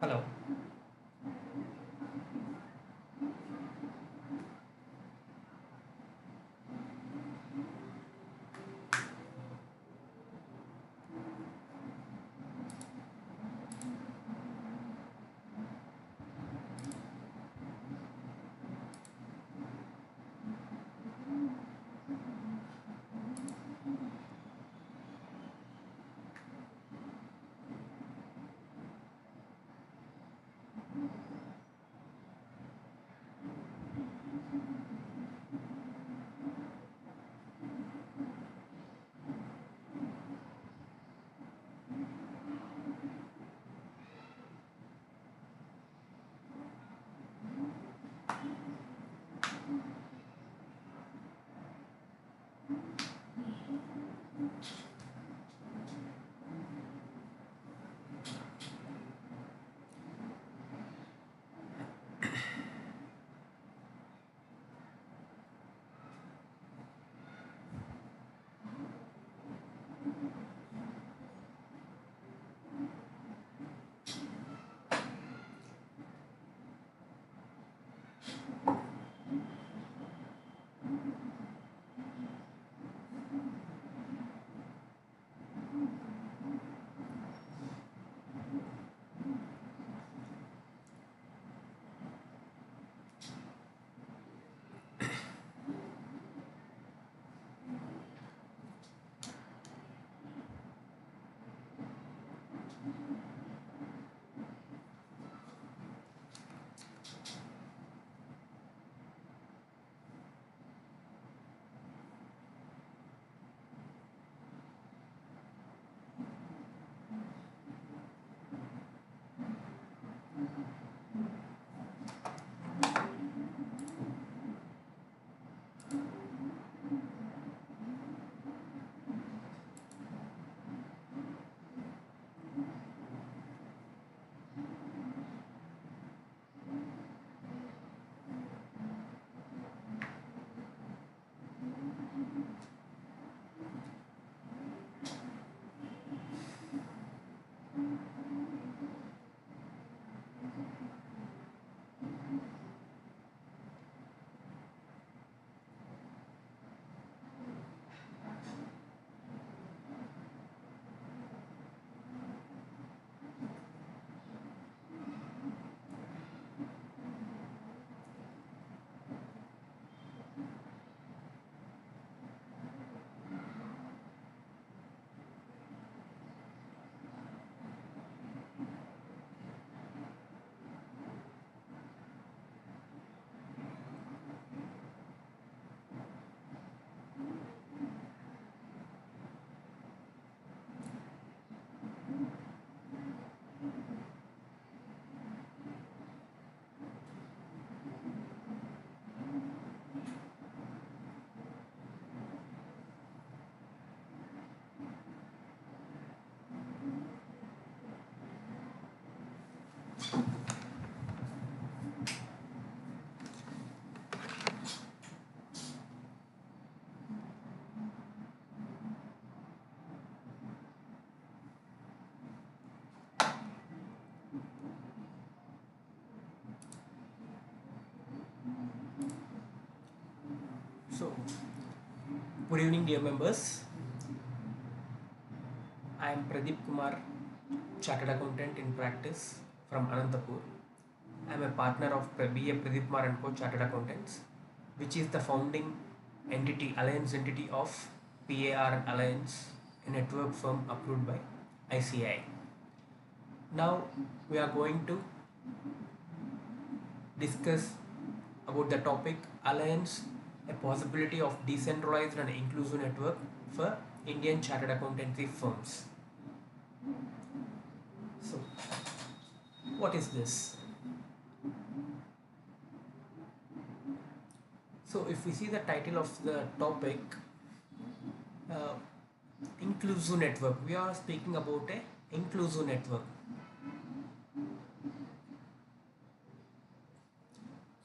Hello. So, good evening, dear members. I am Pradeep Kumar, Chartered Accountant in Practice from Anantapur. I am a partner of BA Pradeep Kumar and Co. Chartered Accountants, which is the founding entity, alliance entity of PAR and Alliance, a network firm approved by ICAI. Now, we are going to discuss about the topic Alliance, a possibility of decentralized and inclusive network for Indian chartered accountancy firms. So, what is this? So, if we see the title of the topic, uh, inclusive network, we are speaking about a inclusive network.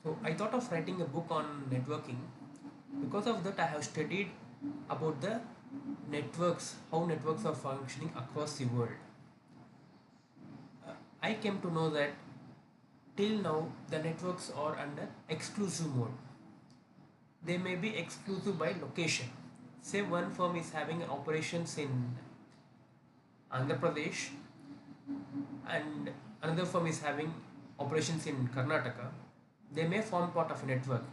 So, I thought of writing a book on networking. Because of that, I have studied about the networks, how networks are functioning across the world. I came to know that till now the networks are under exclusive mode. They may be exclusive by location. Say one firm is having operations in Andhra Pradesh and another firm is having operations in Karnataka. They may form part of a network.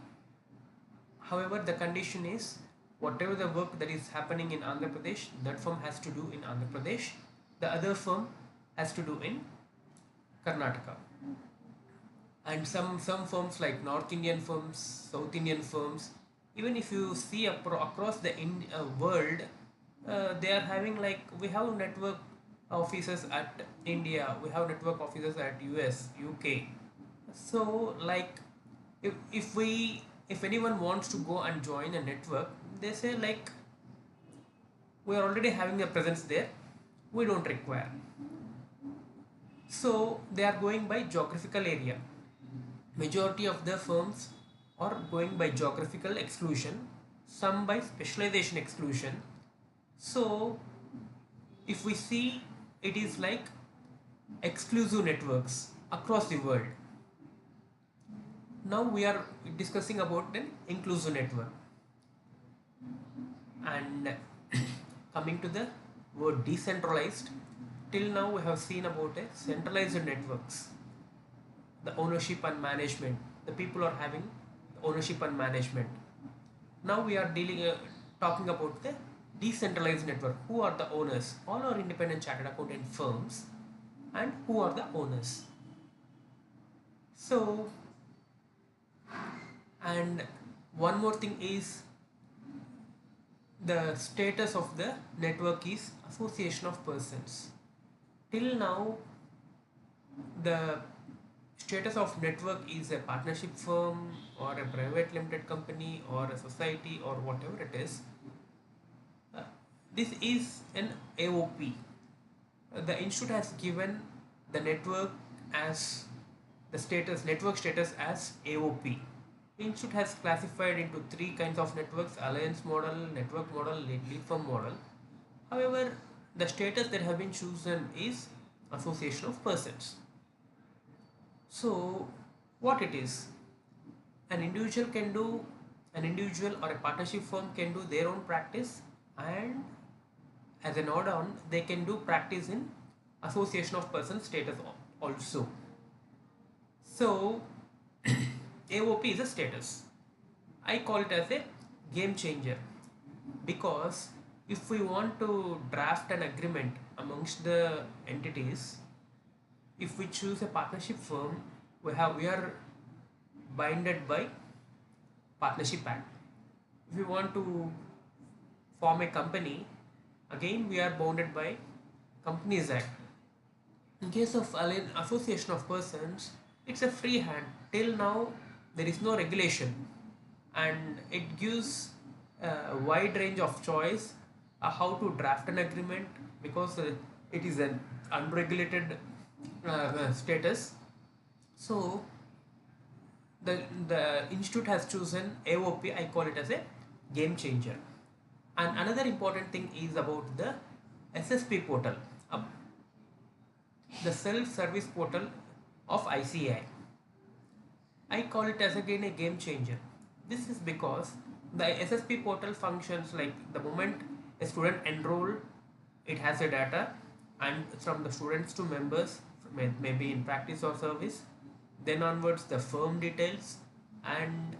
However, the condition is whatever the work that is happening in Andhra Pradesh, that firm has to do in Andhra Pradesh, the other firm has to do in Karnataka. And some firms like North Indian firms, South Indian firms, even if you see across the world, they are having, like, we have network offices at India, we have network offices at US, UK. So like, if anyone wants to go and join a network, they say like, we are already having a presence there, we don't require. So they are going by geographical area. Majority of the firms are going by geographical exclusion, some by specialization exclusion. So if we see, it is like exclusive networks across the world. Now we are discussing about an inclusive network. And coming to the word decentralized, till now we have seen about a centralized networks, the ownership and management. The people are having ownership and management. Now we are talking about the decentralized network. Who are the owners? All are independent chartered accountant firms, and who are the owners? So, and one more thing is, the status of the network is association of persons. Till now, the status of network is a partnership firm or a private limited company or a society or whatever it is. This is an AOP. The institute has given the network as the status, network status as AOP. The institute has classified into three kinds of networks: alliance model, network model, lead firm model. However, the status that have been chosen is association of persons. So what it is, an individual can do, an individual or a partnership firm can do their own practice, and as an add-on they can do practice in association of persons status also. So AOP is a status. I call it as a game changer, because if we want to draft an agreement amongst the entities, if we choose a partnership firm, we are binded by Partnership Act. If we want to form a company, again we are bounded by Companies Act. In case of association of persons, it's a free hand. Till now there is no regulation, and it gives a wide range of choice how to draft an agreement, because it is an unregulated status. So the institute has chosen AOP. I call it as a game changer. And another important thing is about the SSP portal, the self-service portal of ICAI. I call it as again a game changer. This is because the SSP portal functions like, the moment a student enroll, it has a data, and from the students to members, maybe in practice or service, then onwards the firm details. And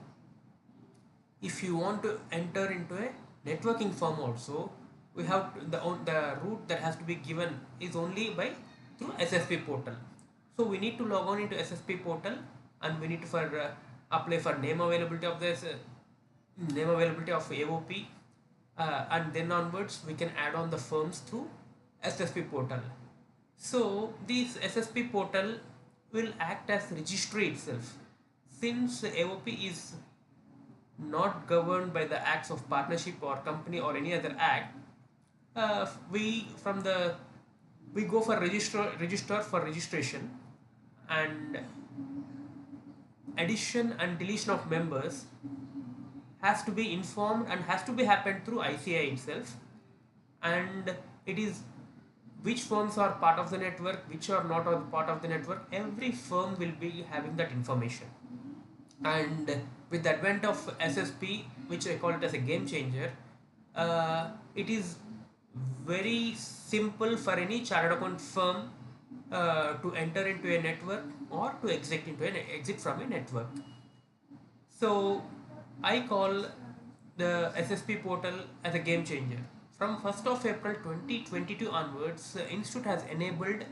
if you want to enter into a networking firm also, we have the route that has to be given is only by through SSP portal. So we need to log on into SSP portal, and we need to apply for name availability of this name availability of AOP, and then onwards we can add on the firms through SSP portal. So this SSP portal will act as registry itself. Since AOP is not governed by the acts of partnership or company or any other act, we go for register for registration, and addition and deletion of members has to be informed and has to be happened through ICAI itself. And it is which firms are part of the network, which are not a part of the network. Every firm will be having that information. And with the advent of SSP, which I call it as a game changer, it is very simple for any chartered account firm to enter into a network or to exit from a network. So I call the SSP portal as a game changer. From 1st of April 2022 onwards, the Institute has enabled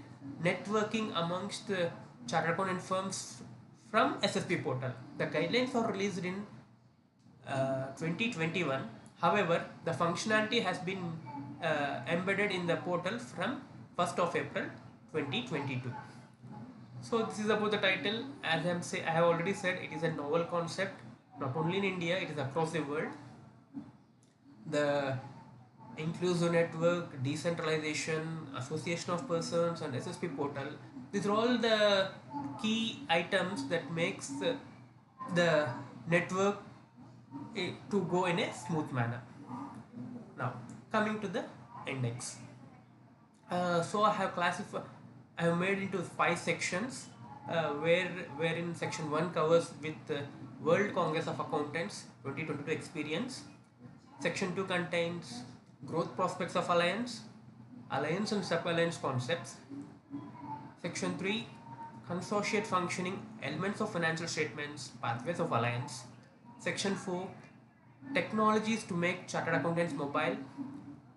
networking amongst the chartered accountant firms from SSP portal. The guidelines are released in 2021. However, the functionality has been embedded in the portal from 1st of April 2022. So this is about the title. As I have already said, it is a novel concept. Not only in India, it is across the world. The inclusive network, decentralization, association of persons, and SSP portal. These are all the key items that makes the network to go in a smooth manner. Now, coming to the index. So I have made into 5 sections, wherein section 1 covers with World Congress of Accountants 2022 experience. Section 2 contains growth prospects of Alliance, Alliance and sub-alliance concepts. Section 3, consortiate functioning, elements of financial statements, pathways of Alliance. Section 4, technologies to make chartered accountants mobile.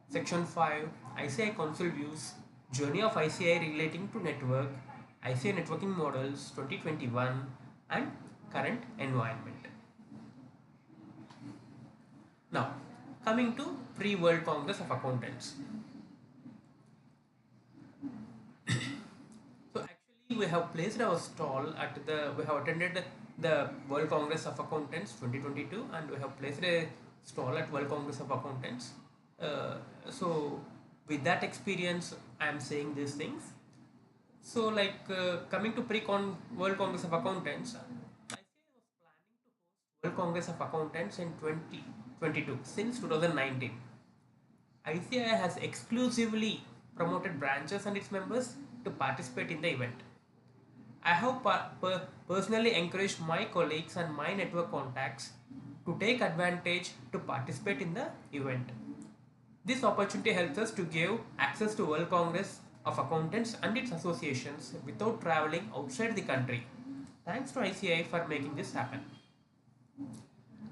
Section 5, ICAI Council views, journey of ICAI relating to network, ICAI networking models 2021, and current environment. Now, coming to pre-World Congress of Accountants. So actually we have placed our stall we have attended the World Congress of Accountants 2022, and we have placed a stall at World Congress of Accountants. So with that experience, I am saying these things. So coming to World Congress of Accountants, I was planning to host World Congress of Accountants in 2022 since 2019. ICAI has exclusively promoted branches and its members to participate in the event. I have personally encouraged my colleagues and my network contacts to take advantage to participate in the event. This opportunity helps us to give access to World Congress of Accountants and its associations without traveling outside the country. Thanks to ICAI for making this happen.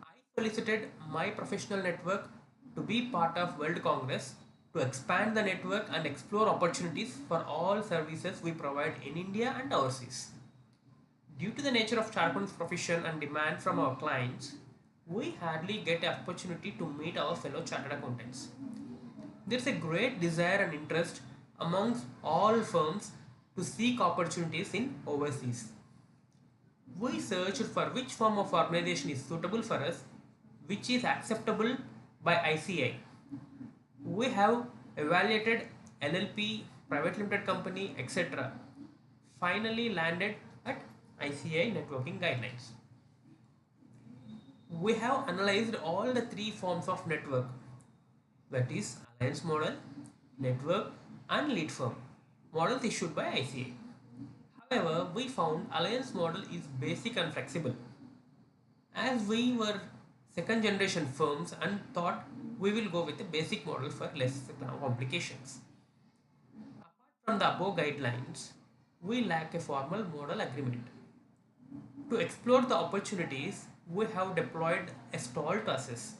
I solicited my professional network to be part of World Congress to expand the network and explore opportunities for all services we provide in India and overseas. Due to the nature of chartered profession and demand from our clients, we hardly get an opportunity to meet our fellow chartered accountants. There's a great desire and interest amongst all firms to seek opportunities in overseas. We searched for which form of organization is suitable for us, which is acceptable by ICAI. We have evaluated LLP, private limited company, etc. Finally landed at ICAI networking guidelines. We have analyzed all the 3 forms of network, that is alliance model, network, and lead firm models issued by ICAI. However, we found alliance model is basic and flexible, as we were second generation firms and thought we will go with a basic model for less complications. Apart from the above guidelines, we lack a formal model agreement. To explore the opportunities, we have deployed a stall to assess.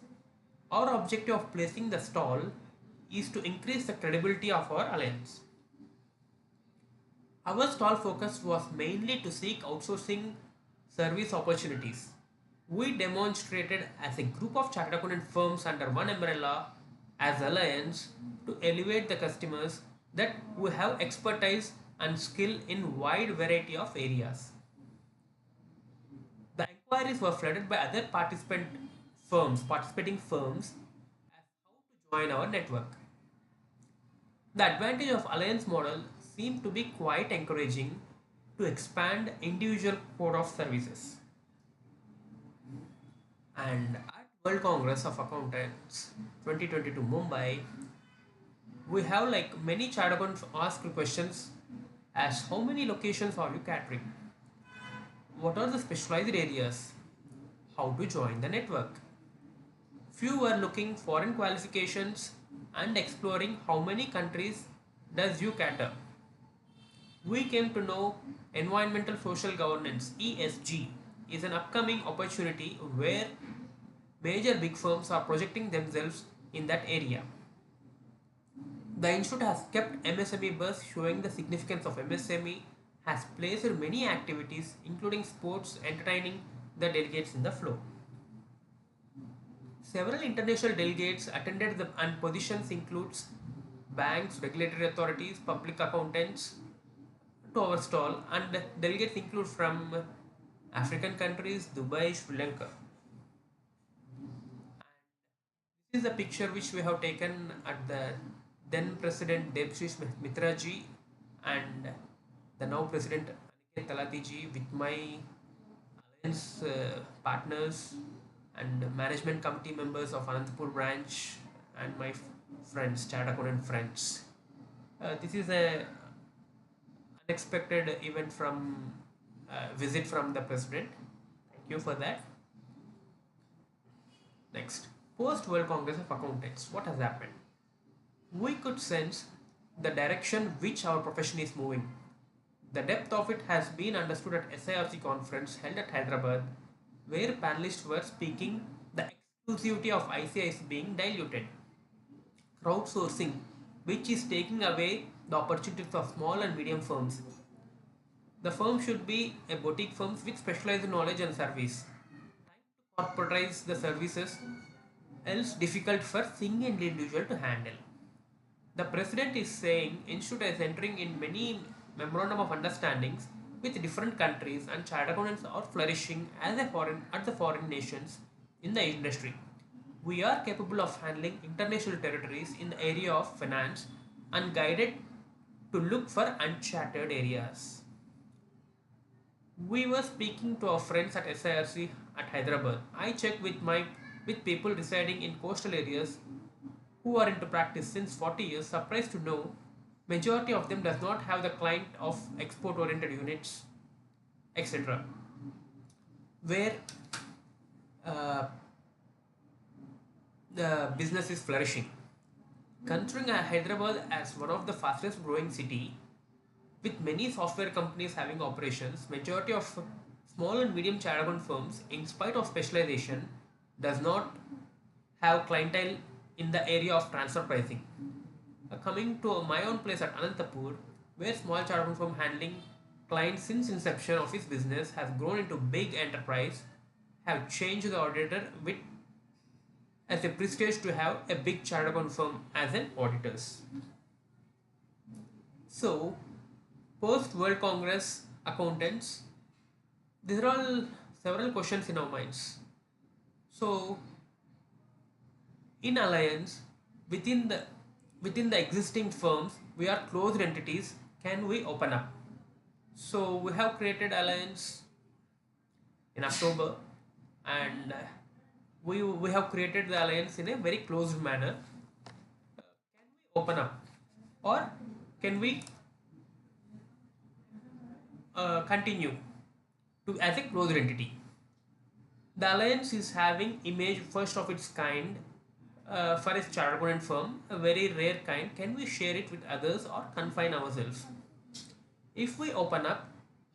Our objective of placing the stall is to increase the credibility of our alliance. Our stall focus was mainly to seek outsourcing service opportunities. We demonstrated as a group of chartered accountant firms under one umbrella as Alliance to elevate the customers that we have expertise and skill in wide variety of areas. The inquiries were flooded by other participating firms as how to join our network. The advantage of alliance model seemed to be quite encouraging to expand individual code of services. And at World Congress of Accountants 2022 Mumbai, We have like many chartered accountants ask questions as how many locations are you catering? What are the specialized areas? How to join the network? Few were looking foreign qualifications and exploring how many countries does you cater. We came to know environmental social governance ESG is an upcoming opportunity where major big firms are projecting themselves in that area. The institute has kept MSME buzz showing the significance of MSME, has placed many activities including sports entertaining the delegates in the flow. Several international delegates attended the and positions includes banks, regulatory authorities, public accountants to our stall, and delegates include from African countries, Dubai, Sri Lanka. This is a picture which we have taken at the then President Debshish Mitra ji and the now President Aniket Talati ji with my alliance partners and management committee members of Anantapur branch and my friends, chartered accountant friends. This is a unexpected event from visit from the president. Thank you for that. Next, post World Congress of Accountants. What has happened? We could sense the direction which our profession is moving. The depth of it has been understood at SIRC conference held at Hyderabad, where panelists were speaking. The exclusivity of ICAI is being diluted. Crowdsourcing, which is taking away the opportunities of small and medium firms. The firm should be a boutique firm with specialized knowledge and service. Corporatize the services, else difficult for single individual to handle. The president is saying institute is entering in many memorandum of understandings with different countries and chartered accountants are flourishing as a foreign at the foreign nations in the industry. We are capable of handling international territories in the area of finance and guided to look for uncharted areas. We were speaking to our friends at SIRC at Hyderabad. I checked with people residing in coastal areas who are into practice since 40 years. Surprised to know majority of them does not have the client of export oriented units, etc. Where uh, the business is flourishing. Considering Hyderabad as one of the fastest growing city with many software companies having operations, majority of small and medium chartered firms, in spite of specialization, does not have clientele in the area of transfer pricing. Coming to my own place at Anantapur, where small chartered firm handling clients since inception of its business has grown into big enterprise, have changed the auditor with as a prestige to have a big chartered firm as an auditors. So, post World Congress accountants, these are all several questions in our minds. So, in alliance within the within the existing firms, we are closed entities. Can we open up? So we have created alliance in October, and we have created the alliance in a very closed manner. Can we open up, or can we continue to as a closed entity? The alliance is having image first of its kind for a chartered firm, a very rare kind. Can we share it with others or confine ourselves? If we open up,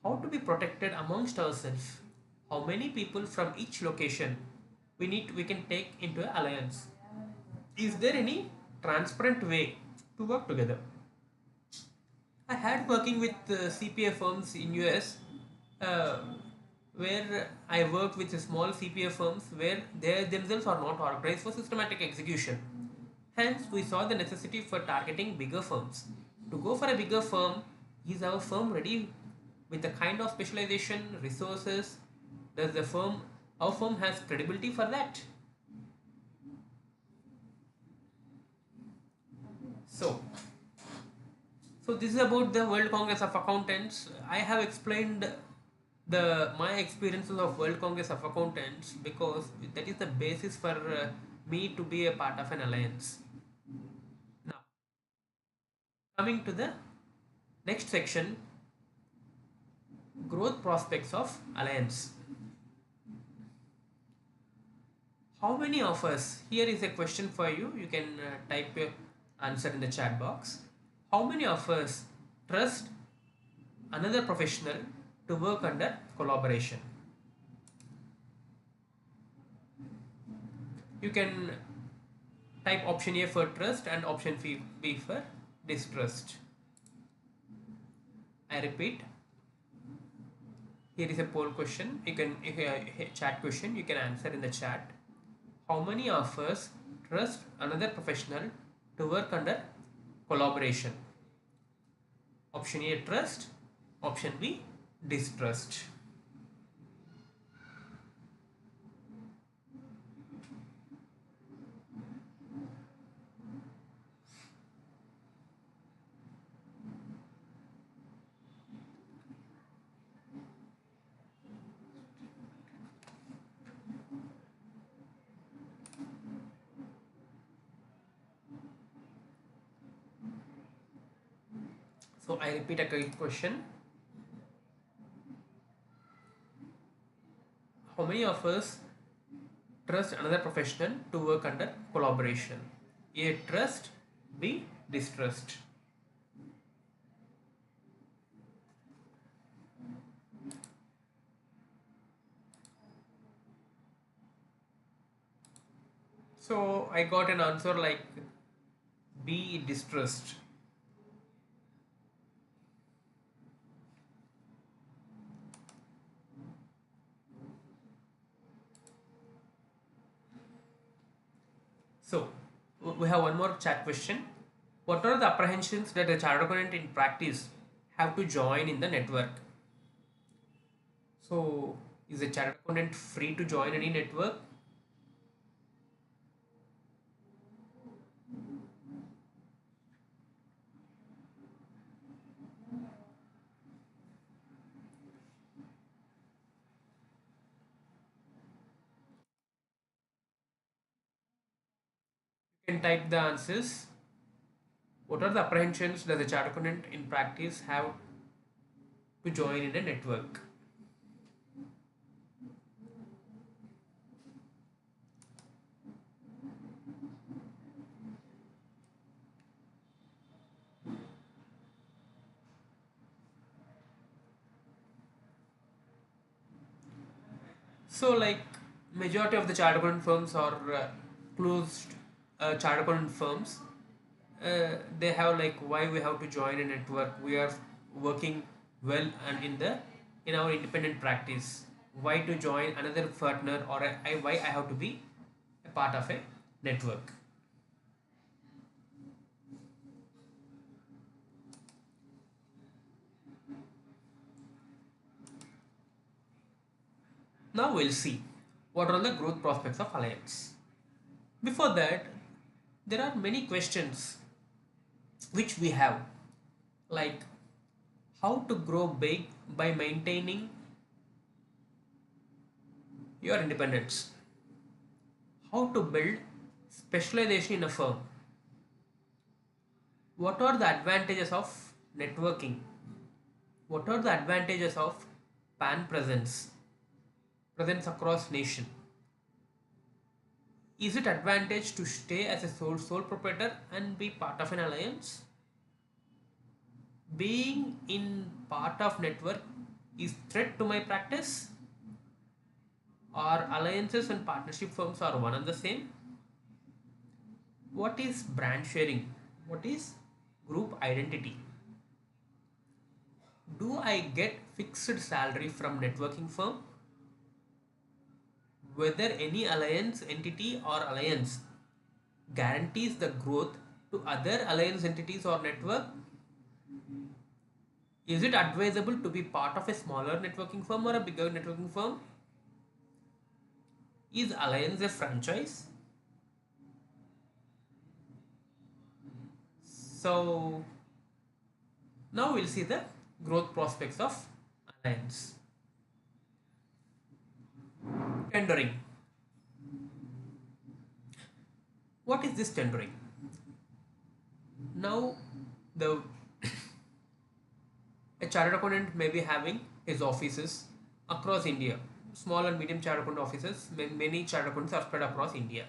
how to be protected amongst ourselves? How many people from each location we can take into an alliance? Is there any transparent way to work together? I had working with CPA firms in US, uh, where I worked with small CPA firms where they themselves are not organized for systematic execution. Hence, we saw the necessity for targeting bigger firms. To go for a bigger firm, is our firm ready with the kind of specialization, resources? Does our firm has credibility for that? So, so this is about the World Congress of Accountants. I have explained the my experiences of World Congress of Accountants because that is the basis for me to be a part of an alliance. Now, Coming to the next section, growth prospects of Alliance. How many of us, here is a question for you, you can type your answer in the chat box. How many of us trust another professional to work under collaboration? You can type option A for trust and option B for distrust. I repeat, here is a poll question. You can chat question. You can answer in the chat. How many of us trust another professional to work under collaboration? Option A trust, option B distrust. So I repeat a question. How many of us trust another professional to work under collaboration? A trust, B distrust. So I got an answer like B distrust. So we have one more chat question. What are the apprehensions that a chartered accountant in practice have to join in the network? So is a chartered accountant free to join any network? You can type the answers. What are the apprehensions that the chartered accountant in practice have to join in a network? So like majority of the chartered accountant firms are closed chartered accountant firms. They have like why we have to join a network. We are working well and in our independent practice. Why to join another partner or why I have to be a part of a network? Now we'll see what are the growth prospects of Alliance. Before that, there are many questions which we have, like how to grow big by maintaining your independence, how to build specialization in a firm, what are the advantages of networking, what are the advantages of pan presence across nation, is it advantage to stay as a sole proprietor and be part of an alliance, being in part of network is threat to my practice, or alliances and partnership firms are one and the same, what is brand sharing, what is group identity, do I get fixed salary from networking firm, whether any alliance entity or alliance guarantees the growth to other alliance entities or network, is it advisable to be part of a smaller networking firm or a bigger networking firm, is alliance a franchise? So now we'll see the growth prospects of alliance. Tendering. What is this tendering? Now The A chartered accountant may be having his offices across India. Small and medium chartered accountant offices, many chartered accountants are spread across India.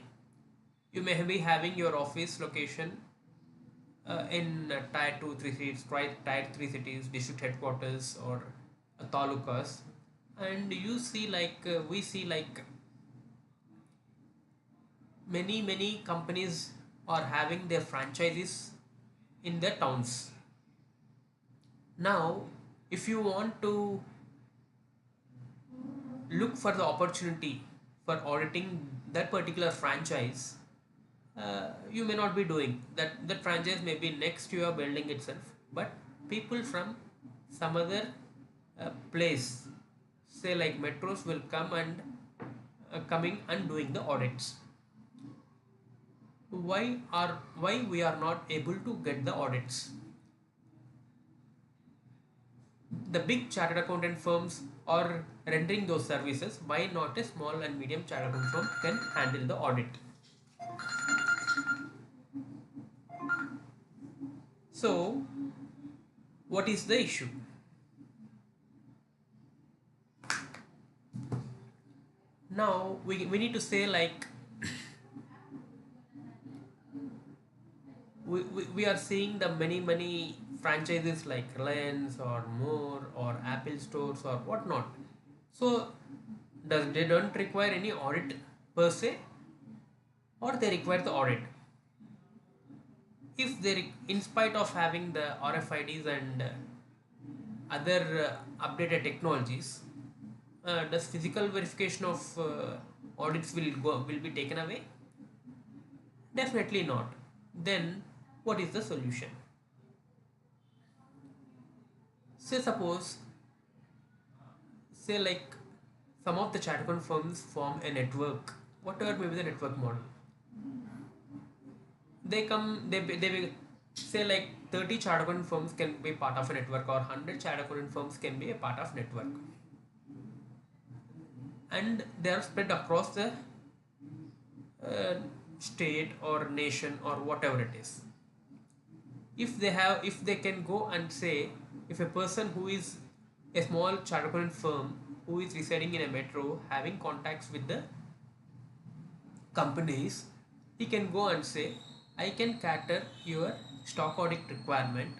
You may be having your office location in tier 2 3 cities, tier 3 cities, district headquarters, or talukas, and you see we see many companies are having their franchises in their towns. Now, if you want to look for the opportunity for auditing that particular franchise, you may not be doing that. That franchise may be next to your building itself, but people from some other place, say like metros, will come and coming and doing the audits. Why we are not able to get the audits? The big chartered accountant firms are rendering those services. Why not a small and medium chartered accountant firm can handle the audit? So, what is the issue? Now we need to say like we are seeing the many franchises like Reliance or more or Apple stores or whatnot. So does they don't require any audit per se, or they require the audit? If they, in spite of having the RFIDs and other updated technologies, does physical verification of audits will be taken away? Definitely not. Then what is the solution? Say like some of the chartered account firms form a network, whatever may be the network model. They will say like 30 chartered accountant firms can be part of a network, or 100 chartered accountant firms can be a part of network, and they are spread across the uh, state or nation or whatever it is. If they can go and say, if a person who is a small chartered accountant firm who is residing in a metro having contacts with the companies, he can go and say, I can cater your stock audit requirement.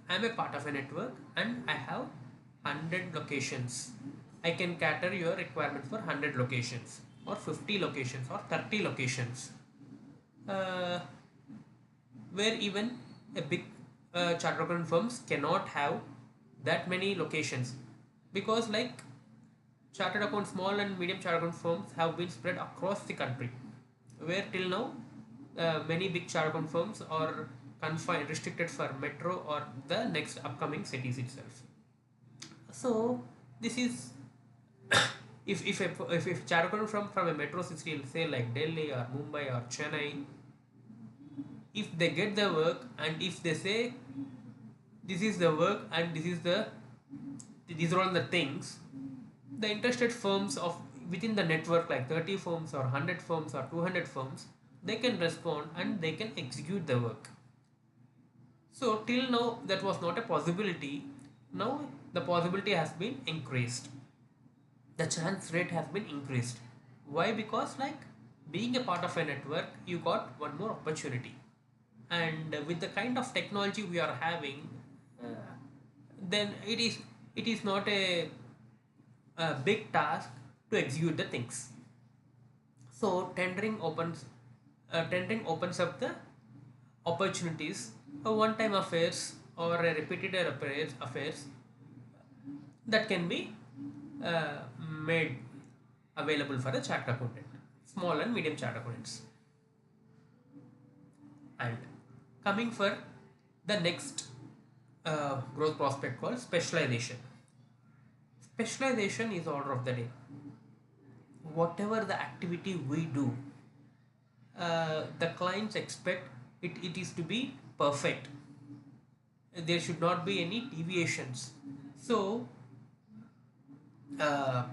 I'm a part of a network and I have 100 locations. I can cater your requirement for 100 locations or 50 locations or 30 locations, uh, where even a big chartered accountant firms cannot have that many locations, because like chartered account small and medium chartered account firms have been spread across the country, where till now many big chartered account firms are confined, restricted for metro or the next upcoming cities itself. So this is if chartered account from a metro city, say like Delhi or Mumbai or Chennai, if they get the work and if they say this is the work and these are all the things, the interested firms of within the network, like 30 firms or 100 firms or 200 firms, they can respond and they can execute the work. So till now that was not a possibility. Now the possibility has been increased, the chance rate has been increased. Why? Because like being a part of a network, you got one more opportunity, and with the kind of technology we are having, uh, then it is not a big task to execute the things. So tendering opens up the opportunities, one-time affairs or a repeated affairs that can be made available for the chartered accountant, small and medium chartered accountants. And coming for the next growth prospect called specialization. Specialization is order of the day. Whatever the activity we do, the clients expect it is to be perfect. There should not be any deviations. So uh,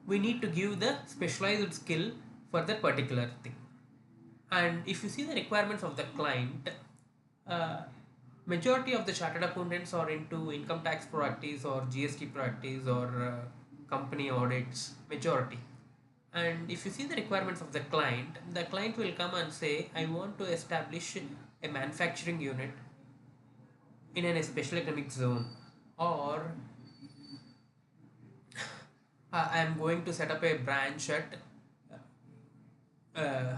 we need to give the specialized skill for that particular thing. And if you see the requirements of the client, uh, majority of the chartered accountants are into income tax practice or GST practice or company audits, majority. And if you see the requirements of the client will come and say, I want to establish a manufacturing unit in a special economic zone, or I am going to set up a branch at uh,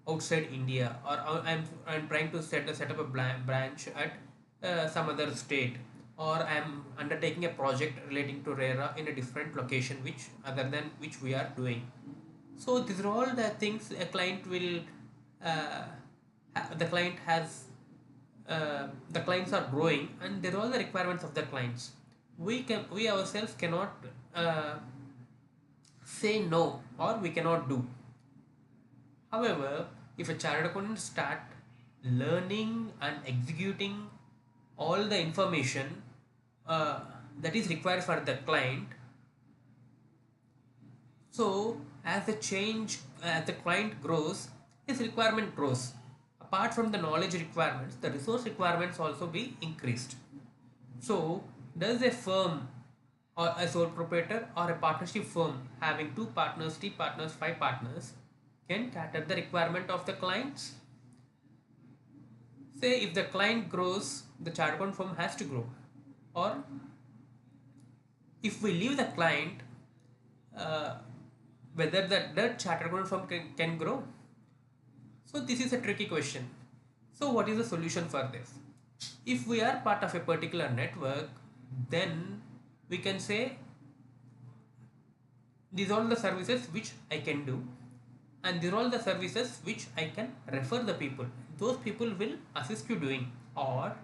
outside India, or I'm trying to set up a branch at some other state, or I'm undertaking a project relating to RERA in a different location, which other than which we are doing. So these are all the things a client will. Uh, the client has. The clients are growing, and they're all the requirements of the clients. We ourselves cannot say no, or we cannot do. However, if a chartered accountant start learning and executing all the information uh, that is required for the client, so as the client grows, his requirement grows. Apart from the knowledge requirements, the resource requirements also be increased. So, does a firm or a sole proprietor or a partnership firm having two partners, three partners, five partners can cater the requirement of the clients? Say if the client grows, the chartered account firm has to grow. Or if we leave the client, uh, whether the chartered account firm can grow. So this is a tricky question. So what is the solution for this? If we are part of a particular network, then we can say these are all the services which I can do, and these are all the services which I can refer the people. Those people will assist you doing, or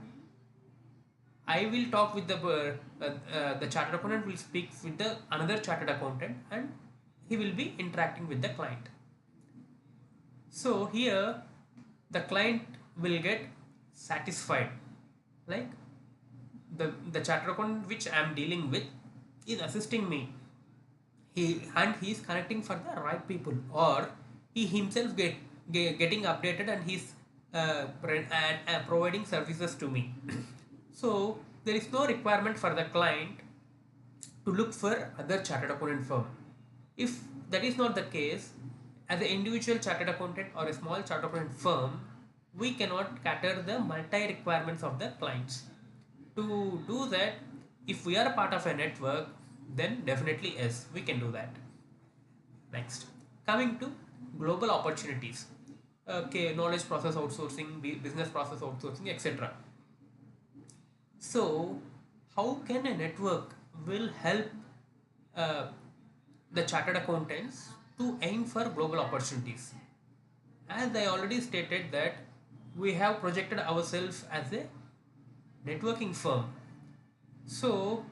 I will talk with the chartered accountant will speak with the another chartered accountant, and he will be interacting with the client. So here the client will get satisfied, like the chartered accountant which I am dealing with is assisting me. He is connecting for the right people, or he himself getting updated, and he's providing services to me. So there is no requirement for the client to look for other chartered accountant firm. If that is not the case, as an individual chartered accountant or a small chartered accountant firm, we cannot cater the multi requirements of the clients. To do that, if we are a part of a network, then definitely yes, we can do that. Next, coming to global opportunities. Okay, knowledge process outsourcing, business process outsourcing, etc. So, how can a network will help uh, the chartered accountants to aim for global opportunities? As I already stated that we have projected ourselves as a networking firm. So,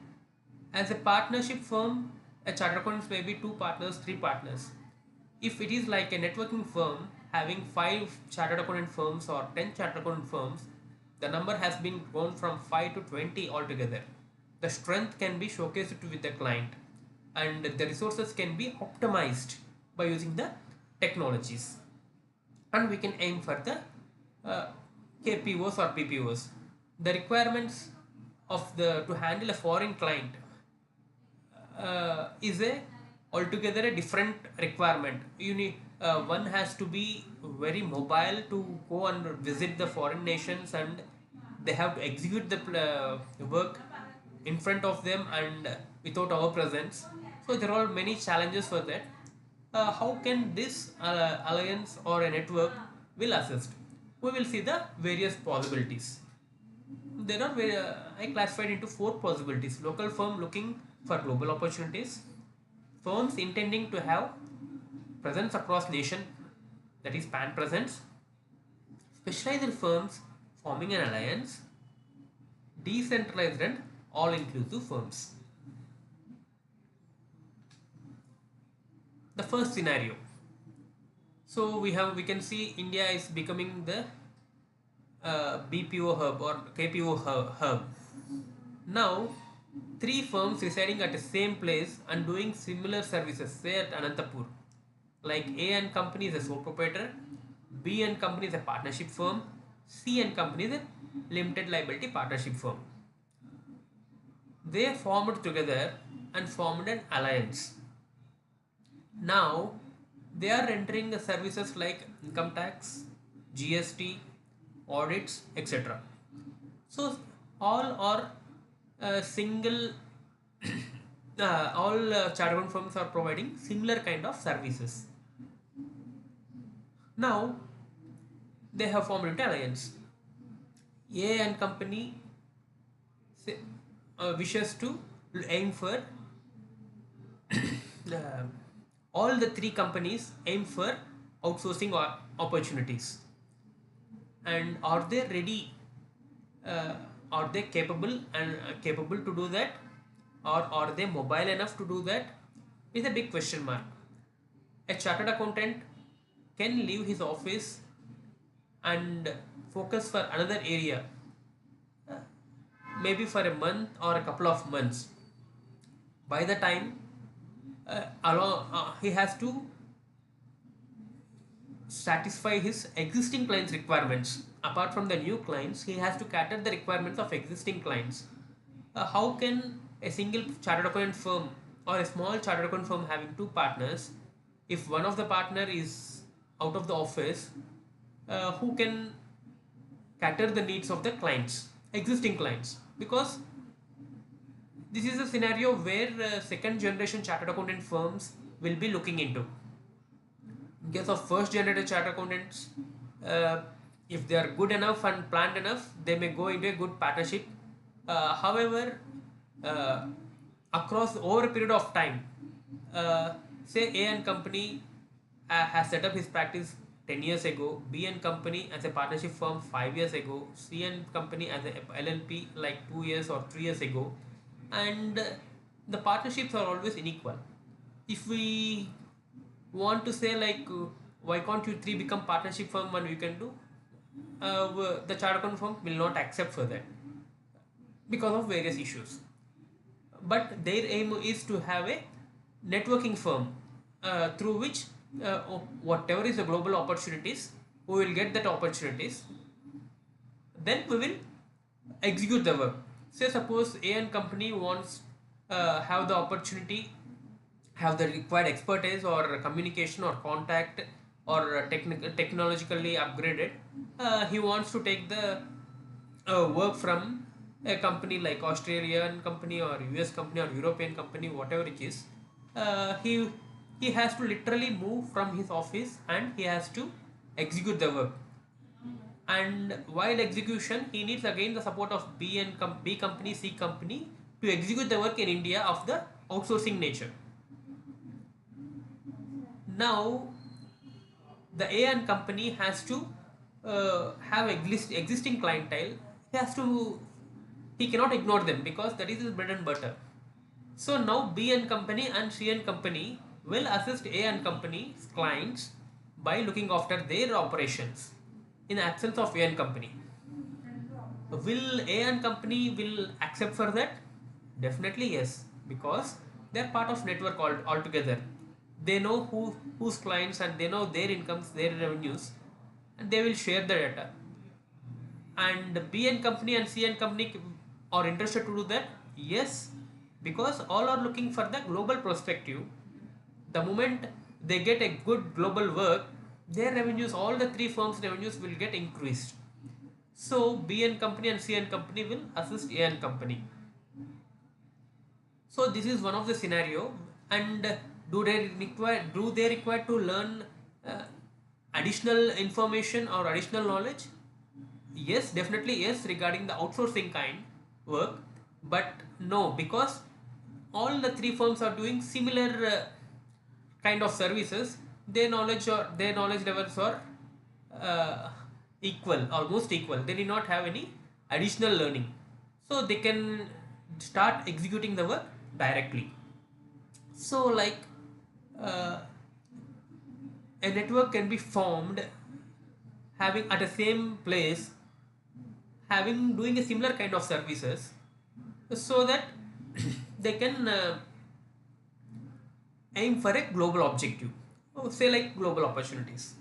as a partnership firm, a chartered accountants may be two partners, three partners. If it is like a networking firm having five chartered accountant firms or 10 chartered accountant firms, the number has been grown from 5 to 20 altogether. The strength can be showcased with the client, and the resources can be optimized by using the technologies, and we can aim for the uh, KPOs or PPOs. The requirements of the to handle a foreign client is a altogether a different requirement. You need one has to be very mobile to go and visit the foreign nations, and they have to execute the work in front of them and without our presence. So there are many challenges for that. How can this alliance or a network will assist? We will see the various possibilities. There are I classified into four possibilities: local firm looking for global opportunities, firms intending to have presence across nation, that is pan presence, specialized firms forming an alliance, decentralized and all inclusive firms. The first scenario, so we can see India is becoming the BPO hub or KPO hub. Now, three firms residing at the same place and doing similar services, say at Anantapur. Like A and company is a sole proprietor, B and Company is a partnership firm. C and Company is a limited liability partnership firm. They formed together and formed an alliance. Now they are rendering the services like income tax, GST, audits, etc. So all are single all chartered account firms are providing similar kind of services. Now they have formed an alliance. A and Company say, wishes to aim for uh, all the three companies aim for outsourcing opportunities. And are they ready, uh, are they capable and capable to do that, or are they mobile enough to do that, is a big question mark. A chartered accountant can leave his office and focus for another area, maybe for a month or a couple of months. By the time he has to satisfy his existing clients requirements. Apart from the new clients, he has to cater the requirements of existing clients. How can a single chartered accountant firm or a small chartered accountant firm having two partners, if one of the partner is out of the office, who can cater the needs of the clients, existing clients? Because this is a scenario where second generation chartered accountant firms will be looking into. In case of first generated chartered accountants, uh, if they are good enough and planned enough, they may go into a good partnership. However, uh, across over a period of time, say A and Company has set up his practice 10 years ago, B and Company as a partnership firm 5 years ago, C and Company as a LLP like 2 years or 3 years ago, and the partnerships are always unequal. If we want to say like why can't you three become partnership firm and we can do, the chartered accountant firm will not accept for that because of various issues. But their aim is to have a networking firm through which whatever is the global opportunities, we will get that opportunities, then we will execute the work. Say suppose A and Company wants have the opportunity, have the required expertise or communication or contact or technologically upgraded, he wants to take the work from a company like Australian company or US company or European company, whatever it is. He has to literally move from his office and he has to execute the work. And while execution, he needs again the support of B company, C company to execute the work in India of the outsourcing nature. Now the A and Company has to have existing clientele. He cannot ignore them because that is his bread and butter. So now B and Company and C and Company will assist A and Company's clients by looking after their operations in absence of A and Company. Will A and Company will accept for that? Definitely yes, because they are part of network altogether. They know whose clients and they know their incomes, their revenues, and they will share the data. And B and Company and C and Company are interested to do that? Yes, because all are looking for the global perspective. The moment they get a good global work, their revenues, all the three firms' revenues will get increased. So B and Company and C and Company will assist A and Company. So this is one of the scenario. And do they require to learn uh, additional information or additional knowledge? Yes, definitely yes, regarding the outsourcing kind work, but no, because all the three firms are doing similar kind of services. Their knowledge levels are uh, equal, almost equal. They did not have any additional learning, so they can start executing the work directly. So like uh, a network can be formed having at the same place, having doing a similar kind of services, so that they can aim for a global objective, say like global opportunities.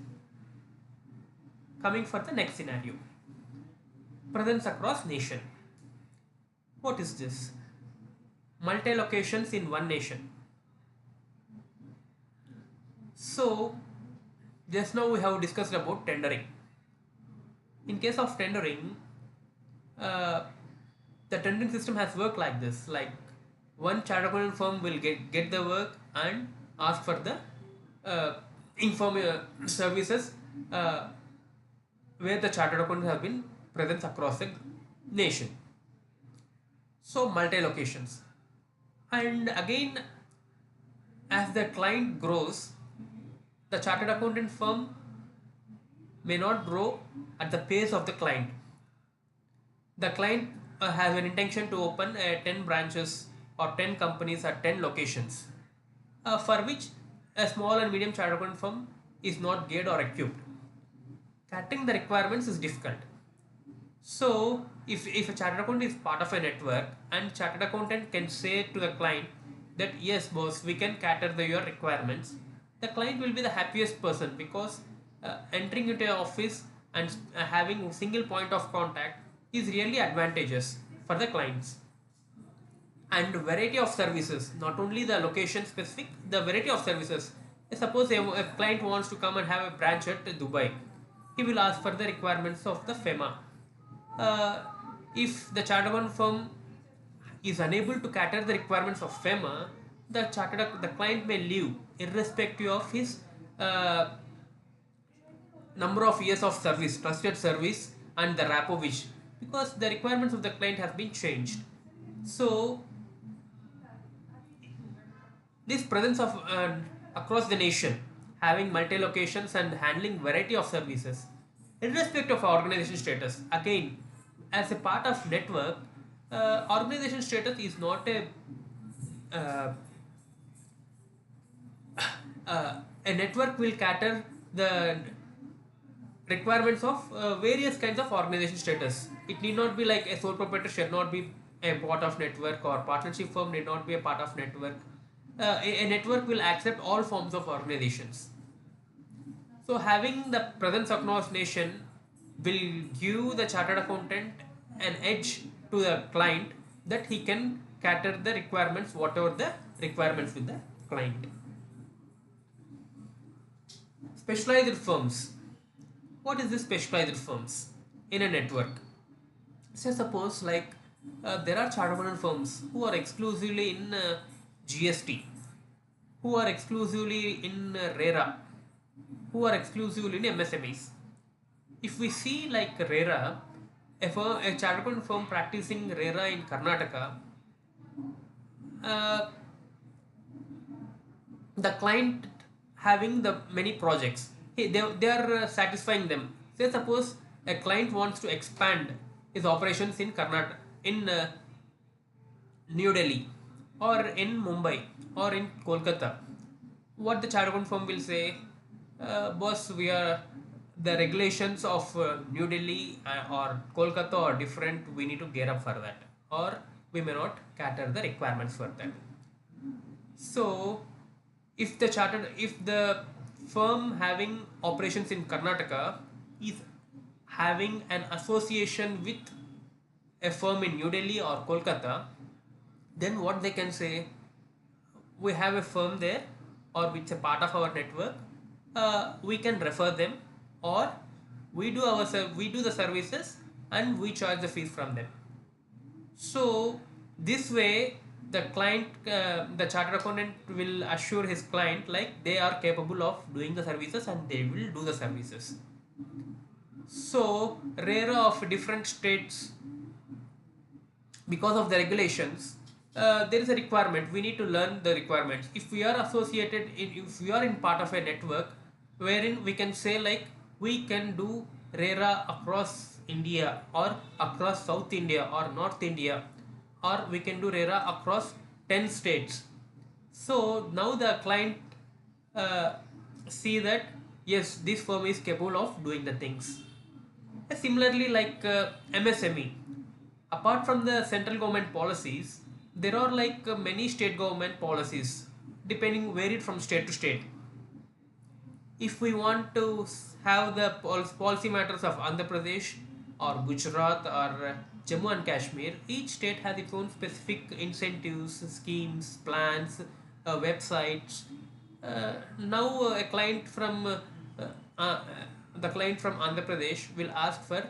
Coming for the next scenario, presence across nation. What is this? Multi locations in one nation. So just now we have discussed about tendering. In case of tendering, uh, the tendering system has worked like this. Like one chartered accountant firm will get the work and ask for the services uh, where the chartered accountants have been present across the nation. So multi locations. And again, as the client grows, the chartered accountant firm may not grow at the pace of the client. The client has an intention to open 10 branches or 10 companies at 10 locations, for which a small and medium chartered accountant firm is not geared or equipped. Catering the requirements is difficult. So, if a chartered accountant is part of a network and chartered accountant can say to the client that yes, boss, we can cater your requirements, the client will be the happiest person because entering into an office and having a single point of contact is really advantageous for the clients. And variety of services, not only the location specific, the variety of services. Suppose a client wants to come and have a branch at Dubai, he will ask for the requirements of the FEMA. uh, if the chartered accountant firm is unable to cater the requirements of FEMA, the client may leave irrespective of his uh, number of years of service, trusted service, and the rapport which, because the requirements of the client have been changed. So this presence of across the nation, having multi locations and handling variety of services, irrespective of organization status. Again, as a part of network, organization status is not uh, a network will cater the requirements of various kinds of organization status. It need not be like a sole proprietor should not be a part of network, or partnership firm need not be a part of network. A network will accept all forms of organizations. So having the presence across nation will give the chartered accountant an edge to the client that he can cater the requirements, whatever the requirements with the client. Specialized firms. What is this specialized firms in a network? So suppose like there are chartered accountant firms who are exclusively in GST, who are exclusively in RERA, who are exclusively in MSMEs. If we see like RERA, a chartered accountant firm practicing RERA in Karnataka, uh, the client having the many projects, they are satisfying them. Say suppose a client wants to expand his operations in Karnataka, in New Delhi, or in Mumbai, or in Kolkata. What the chartered accountant firm will say, boss, we are the regulations of New Delhi or Kolkata are different. We need to gear up for that, or we may not cater the requirements for that. So, if the firm having operations in Karnataka is having an association with a firm in New Delhi or Kolkata, then what they can say, we have a firm there, or which is a part of our network, we can refer them, or we do the services and we charge the fees from them. So this way the client, the chartered accountant will assure his client like they are capable of doing the services and they will do the services. So RERA of different states, because of the regulations, there is a requirement, we need to learn the requirements. If we are if we are in part of a network wherein we can say like we can do RERA across India, or across South India or North India, or we can do RERA across 10 states. So now the client uh, see that yes, this firm is capable of doing the things. Similarly, like MSME, apart from the central government policies, there are like many state government policies, depending varied from state to state. if we want to have the policy matters of Andhra Pradesh or Gujarat or Jammu and Kashmir, each state has its own specific incentives, schemes, plans, websites. Now a client from uh, the client from Andhra Pradesh will ask for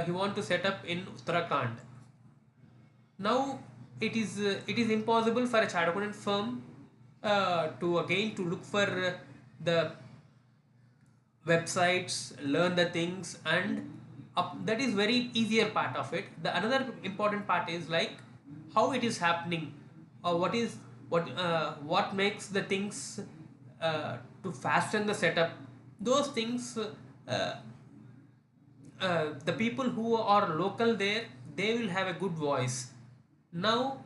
he want to set up in Uttarakhand. Now it is impossible for a chartered accountant firm to again to look for the websites, learn the things, and that is very easier part of it. The another important part is like how it is happening, or what makes the things to fasten the setup. Those things, the people who are local there, they will have a good voice. Now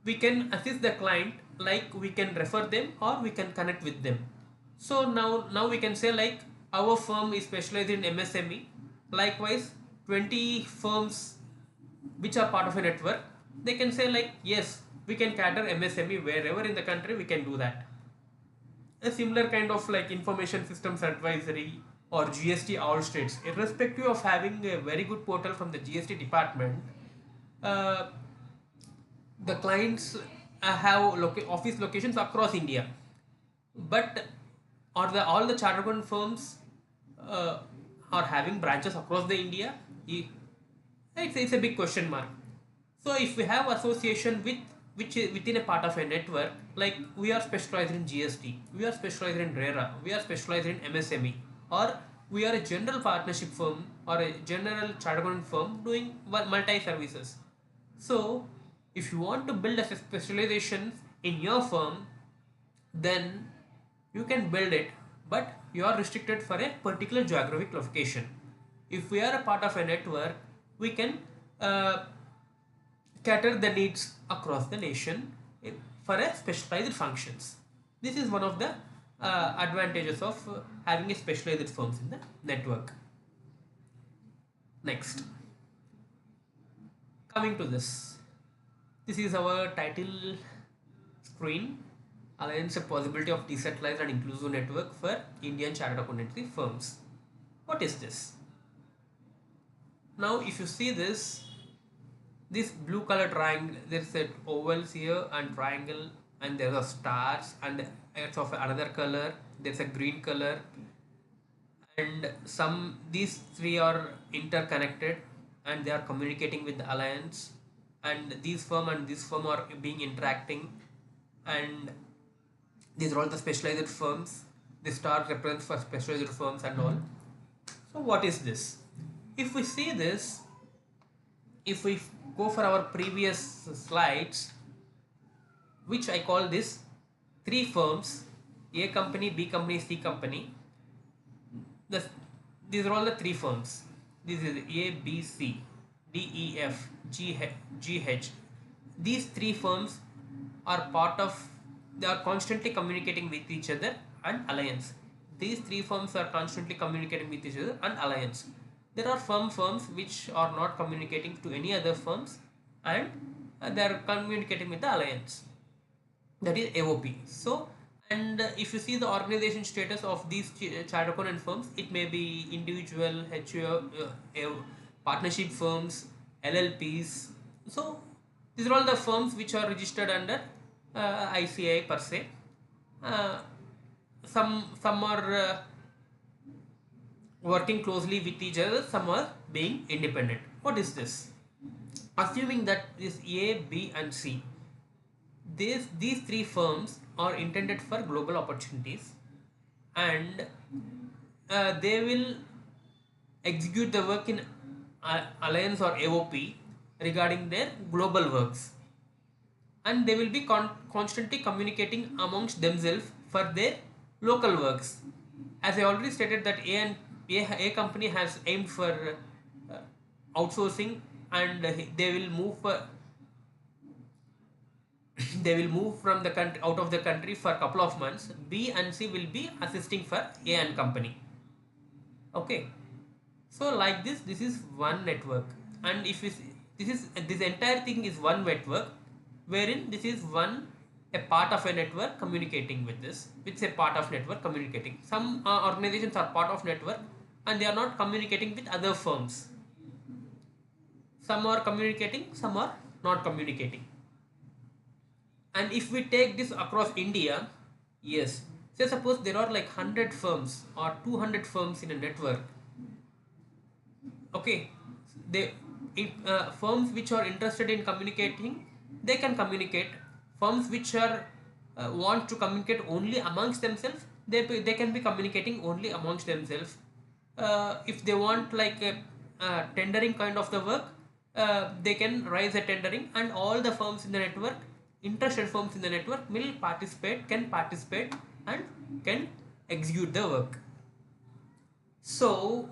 we can assist the client, like we can refer them or we can connect with them. So now we can say like our firm is specialized in MSME. Likewise, 20 firms which are part of a network, they can say like yes, we can cater MSME wherever in the country, we can do that. A similar kind of like information systems advisory or GST all states, irrespective of having a very good portal from the GST department, uh, the clients have office locations across India, but are the all the chartered accountant firms uh, are having branches across the India? It's a big question mark. So if we have association with which is within a part of a network, like we are specialized in GST, we are specialized in RERA, we are specialized in MSME, or we are a general partnership firm or a general chartered accountant firm doing multi services. So if you want to build a specialization in your firm, then you can build it, but you are restricted for a particular geographic location. If we are a part of a network, we can uh, cater the needs across the nation for a specialized functions. This is one of the advantages of having a specialized firms in the network. Next, coming to this is our title screen. Alliance, a possibility of decentralized and inclusive network for Indian chartered accountancy firms. What is this? Now, if you see this blue color triangle, there's a ovals here and triangle, and there are stars, and it's of another color. There's a green color, and these three are interconnected, and they are communicating with the alliance, and these firm and this firm are being interacting, and these are all the specialized firms. The star represents for specialized firms and all. So what is this? If we see this, if we go for our previous slides, which I call this three firms, A company, B company, C company. These are all the three firms. This is A, B, C, D, E, F, G, H. These three firms are they are constantly communicating with each other and alliance. These three firms are constantly communicating with each other and alliance. There are firms which are not communicating to any other firms, and they are communicating with the alliance. That is AOP. So, and if you see the organization status of these chartered accountant firms, it may be individual, HUO, partnership firms, LLPs. So, these are all the firms which are registered under ICAI per se. Some are working closely with each other, some are being independent. What is this? Assuming that this A, B, and C, these three firms are intended for global opportunities, and they will execute the work in alliance or AOP regarding their global works, and they will be constantly communicating amongst themselves for their local works. As I already stated that A company has aimed for outsourcing, and they will move they will move from the country out of the country for a couple of months. B and C will be assisting for A and company. Okay, so like this is one network, and if this entire thing is one network, wherein this is one a part of a network communicating with this, which is a part of network communicating. Some organizations are part of network and they are not communicating with other firms. Some are communicating, some are not communicating. And if we take this across India, yes, say suppose there are like 100 firms or 200 firms in a network. Okay, they firms which are interested in communicating, they can communicate. Firms which are want to communicate only amongst themselves, they can be communicating only amongst themselves. If they want like a tendering kind of the work, they can raise a tendering, and all the firms in the network, interested firms in the network, will participate and can execute the work. So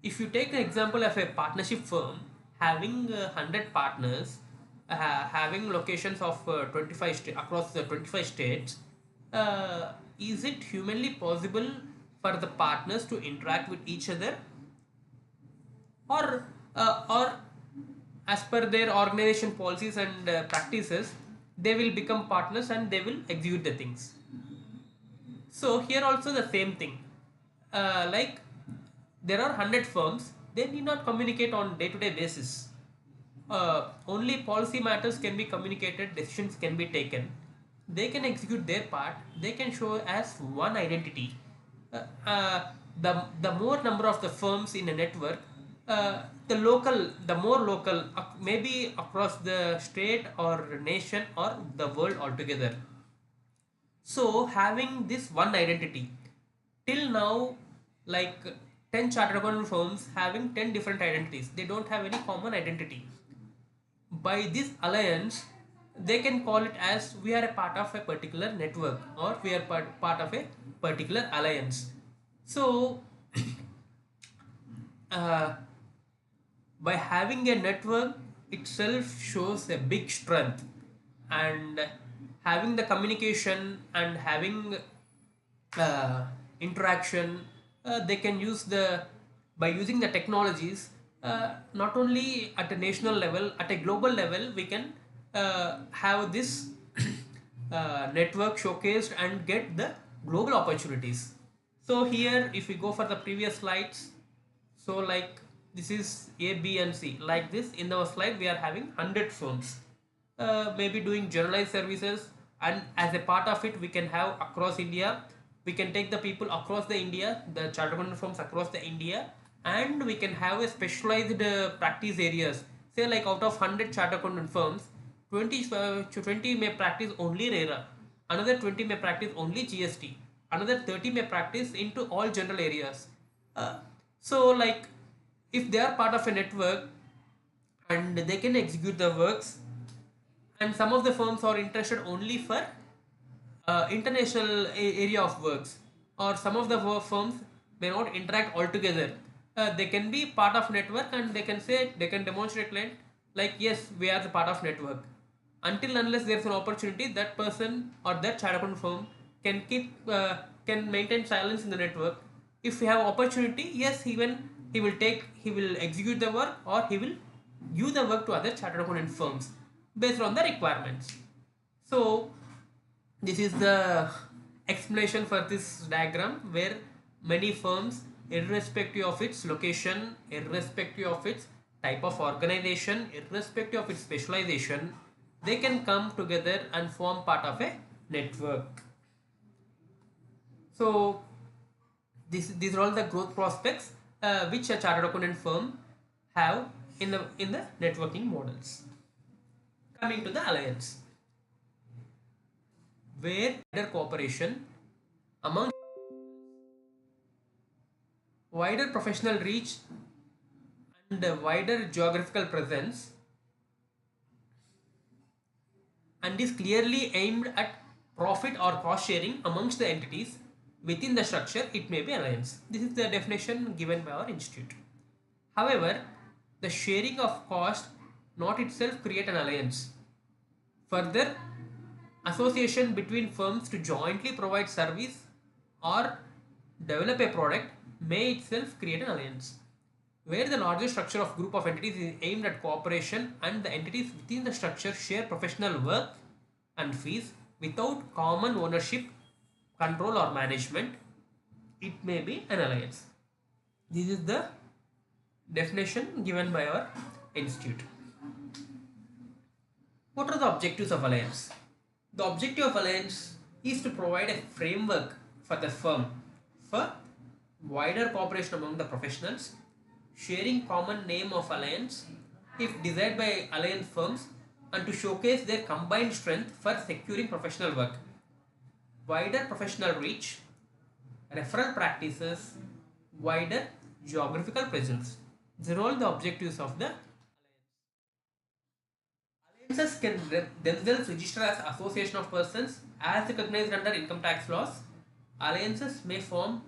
if you take the example of a partnership firm having 100 partners, having locations of 25 across the 25 states, is it humanly possible for the partners to interact with each other, or as per their organization policies and practices, they will become partners and they will execute the things? So here also the same thing. Like there are 100 firms, they need not communicate on day-to-day basis. Only policy matters can be communicated, decisions can be taken. They can execute their part. They can show as one identity. Uh, uh, the more number of the firms in a network, the more local, maybe across the state or nation or the world altogether. So having this one identity, till now, like 10 chartered accountant firms having 10 different identities, they don't have any common identity. By this alliance, they can call it as we are a part of a particular network, or we are part of a particular alliance. So uh, by having a network itself shows a big strength, and having the communication and having interaction, they can use the by using the technologies, not only at a national level, at a global level, we can have this network showcased and get the global opportunities. So here if we go for the previous slides, so like this is A, B and C. Like this in our slide we are having 100 firms, maybe doing generalized services, and as a part of it we can have across India. We can take the people across the India, the chartered accountant firms across the India, and we can have a specialized practice areas. Say like out of 100 chartered accountant firms, 20 to 20 may practice only RERA, another 20 may practice only GST, another 30 may practice into all general areas. So like if they are part of a network and they can execute the works, and some of the firms are interested only for international area of works, or some of the firms may not interact altogether. They can be part of network and they can say, they can demonstrate like yes, we are the part of network. Until unless there's an opportunity, that person or that chartered accountant firm can keep can maintain silence in the network. If we have opportunity, yes, even he will execute the work, or he will give the work to other chartered accountant firms based on the requirements. So this is the explanation for this diagram, where many firms, irrespective of its location, irrespective of its type of organization, irrespective of its specialization, they can come together and form part of a network. So these are all the growth prospects which a chartered accountant firm have in the networking models. Coming to the alliance, where wider cooperation among wider professional reach and a wider geographical presence, and is clearly aimed at profit or cost sharing amongst the entities within the structure, it may be alliance. This is the definition given by our institute. However, the sharing of cost not itself create an alliance. Further, association between firms to jointly provide service or develop a product may itself create an alliance. where the larger structure of group of entities is aimed at cooperation and the entities within the structure share professional work and fees without common ownership, control or management, it may be an alliance. This is the definition given by our institute. What are the objectives of alliance? The objective of alliance is to provide a framework for the firm for wider cooperation among the professionals, sharing common name of alliance if desired by alliance firms, and to showcase their combined strength for securing professional work, wider professional reach, referral practices, wider geographical presence. These are all the objectives of the alliances. Can themselves register as association of persons as recognized under income tax laws. Alliances may form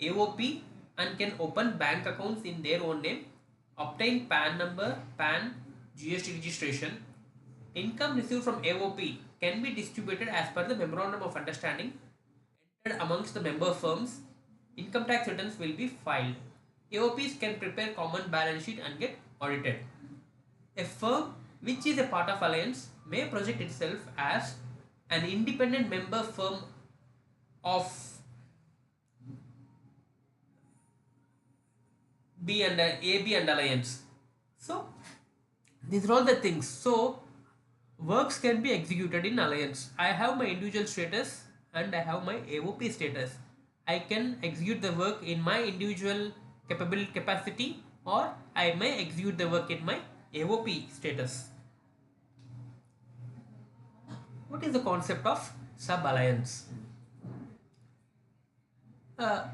AOP and can open bank accounts in their own name, obtain PAN number, PAN, GST registration. Income received from AOP can be distributed as per the memorandum of understanding entered amongst the member firms. Income tax returns will be filed. AOPs can prepare common balance sheet and get audited. A firm which is a part of alliance may project itself as an independent member firm of AB and alliance. So these are all the things. So works can be executed in alliance. I have my individual status and I have my AOP status. I can execute the work in my individual capacity, or I may execute the work in my AOP status. What is the concept of sub alliance? Uh,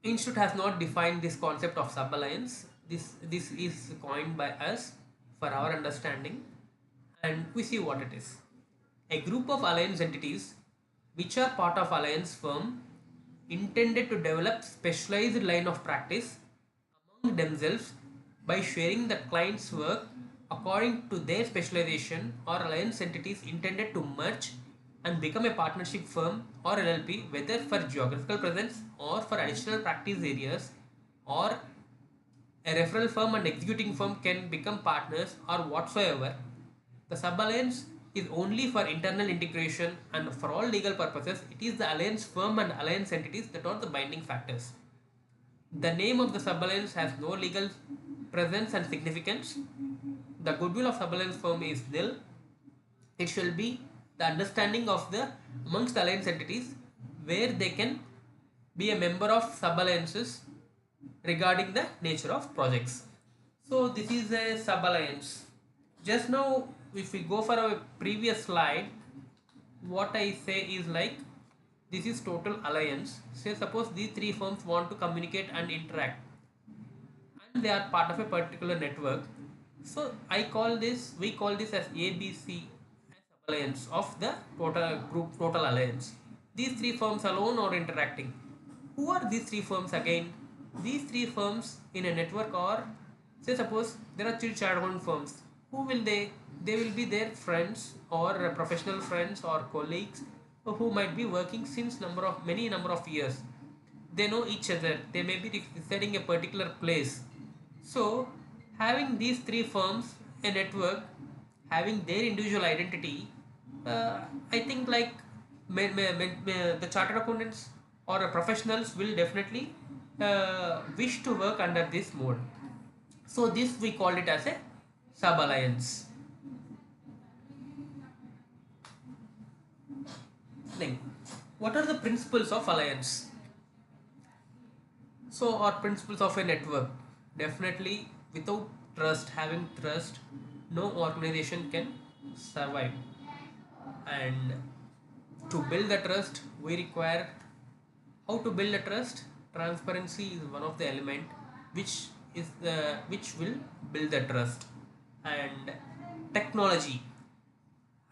Institute has not defined this concept of sub alliance. This is coined by us for our understanding, and we see what it is. A group of alliance entities which are part of alliance firm intended to develop specialized line of practice among themselves by sharing the client's work according to their specialization, or alliance entities intended to merge and become a partnership firm or LLP, whether for geographical presence or for additional practice areas, or a referral firm and executing firm can become partners or whatsoever. The sub-alliance is only for internal integration, and for all legal purposes, it is the alliance firm and alliance entities that are the binding factors. The name of the sub-alliance has no legal presence and significance. The goodwill of sub-alliance firm is nil. It shall be the understanding of the amongst the alliance entities where they can be a member of sub-alliances regarding the nature of projects. So this is a sub-alliance. Just now, if we go for a previous slide, what I say is like, this is total alliance. Say suppose these three firms want to communicate and interact, and they are part of a particular network. So we call this as ABC as alliance of the total group, total alliance. These three firms alone are interacting. Who are these three firms again? These three firms in a network are, say suppose there are three chartered firms. Who will they? They will be their friends or professional friends or colleagues who might be working since many number of years. They know each other. They may be residing a particular place. So having these three firms, a network, having their individual identity, I think like the chartered accountants or professionals will definitely wish to work under this mode. So this we call it as a sub alliance. Then, what are the principles of alliance? So, our principles of a network, definitely without trust, having trust, no organization can survive. And to build the trust, we require, how to build a trust? Transparency is one of the element which will build the trust. And technology,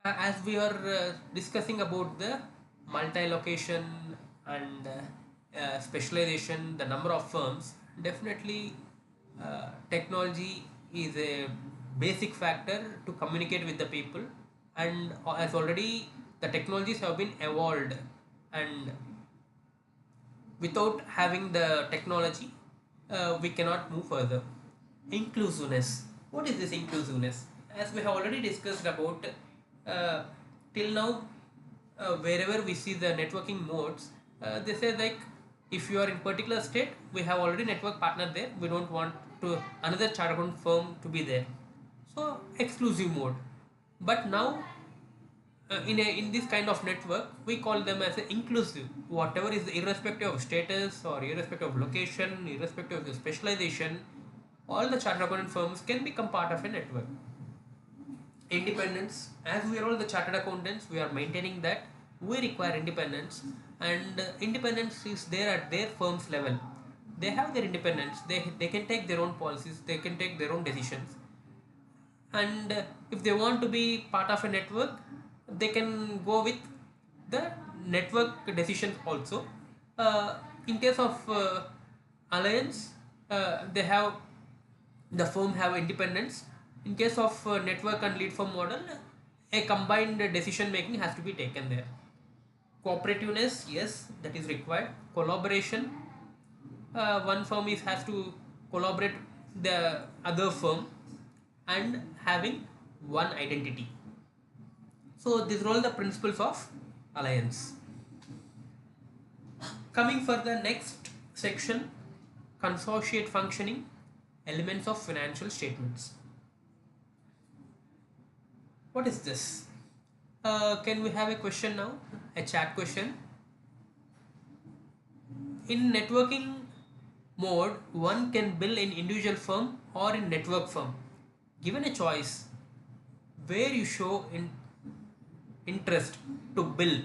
as we are discussing about the multi-location and specialization, the number of firms, definitely technology is a basic factor to communicate with the people. And as already the technologies have been evolved, and without having the technology, we cannot move further. Inclusiveness. What is this inclusiveness? As we have already discussed about uh, till now, wherever we see the networking modes, they say like if you are in particular state, we have already network partner there. We don't want to another chartered account firm to be there. So exclusive mode. But now in this kind of network we call them as a inclusive, whatever is irrespective of status or irrespective of location, irrespective of the specialization, all the chartered accountant firms can become part of a network. Independence, as we are all the chartered accountants, we are maintaining that we require independence, and independence is there at their firm's level. They have their independence, they can take their own policies, they can take their own decisions, and if they want to be part of a network they can go with the network decisions also. In case of alliance, they have the firm have independence. In case of network and lead firm model, a combined decision making has to be taken there. Cooperativeness, yes, that is required. Collaboration, one firm is has to collaborate the other firm, and having one identity. So these are all the principles of alliance. Coming for the next section, consociate functioning, elements of financial statements. What is this? Can we have a question now? A chat question. In networking mode, one can bill in individual firm or in network firm. Given a choice, where you show interest to bill,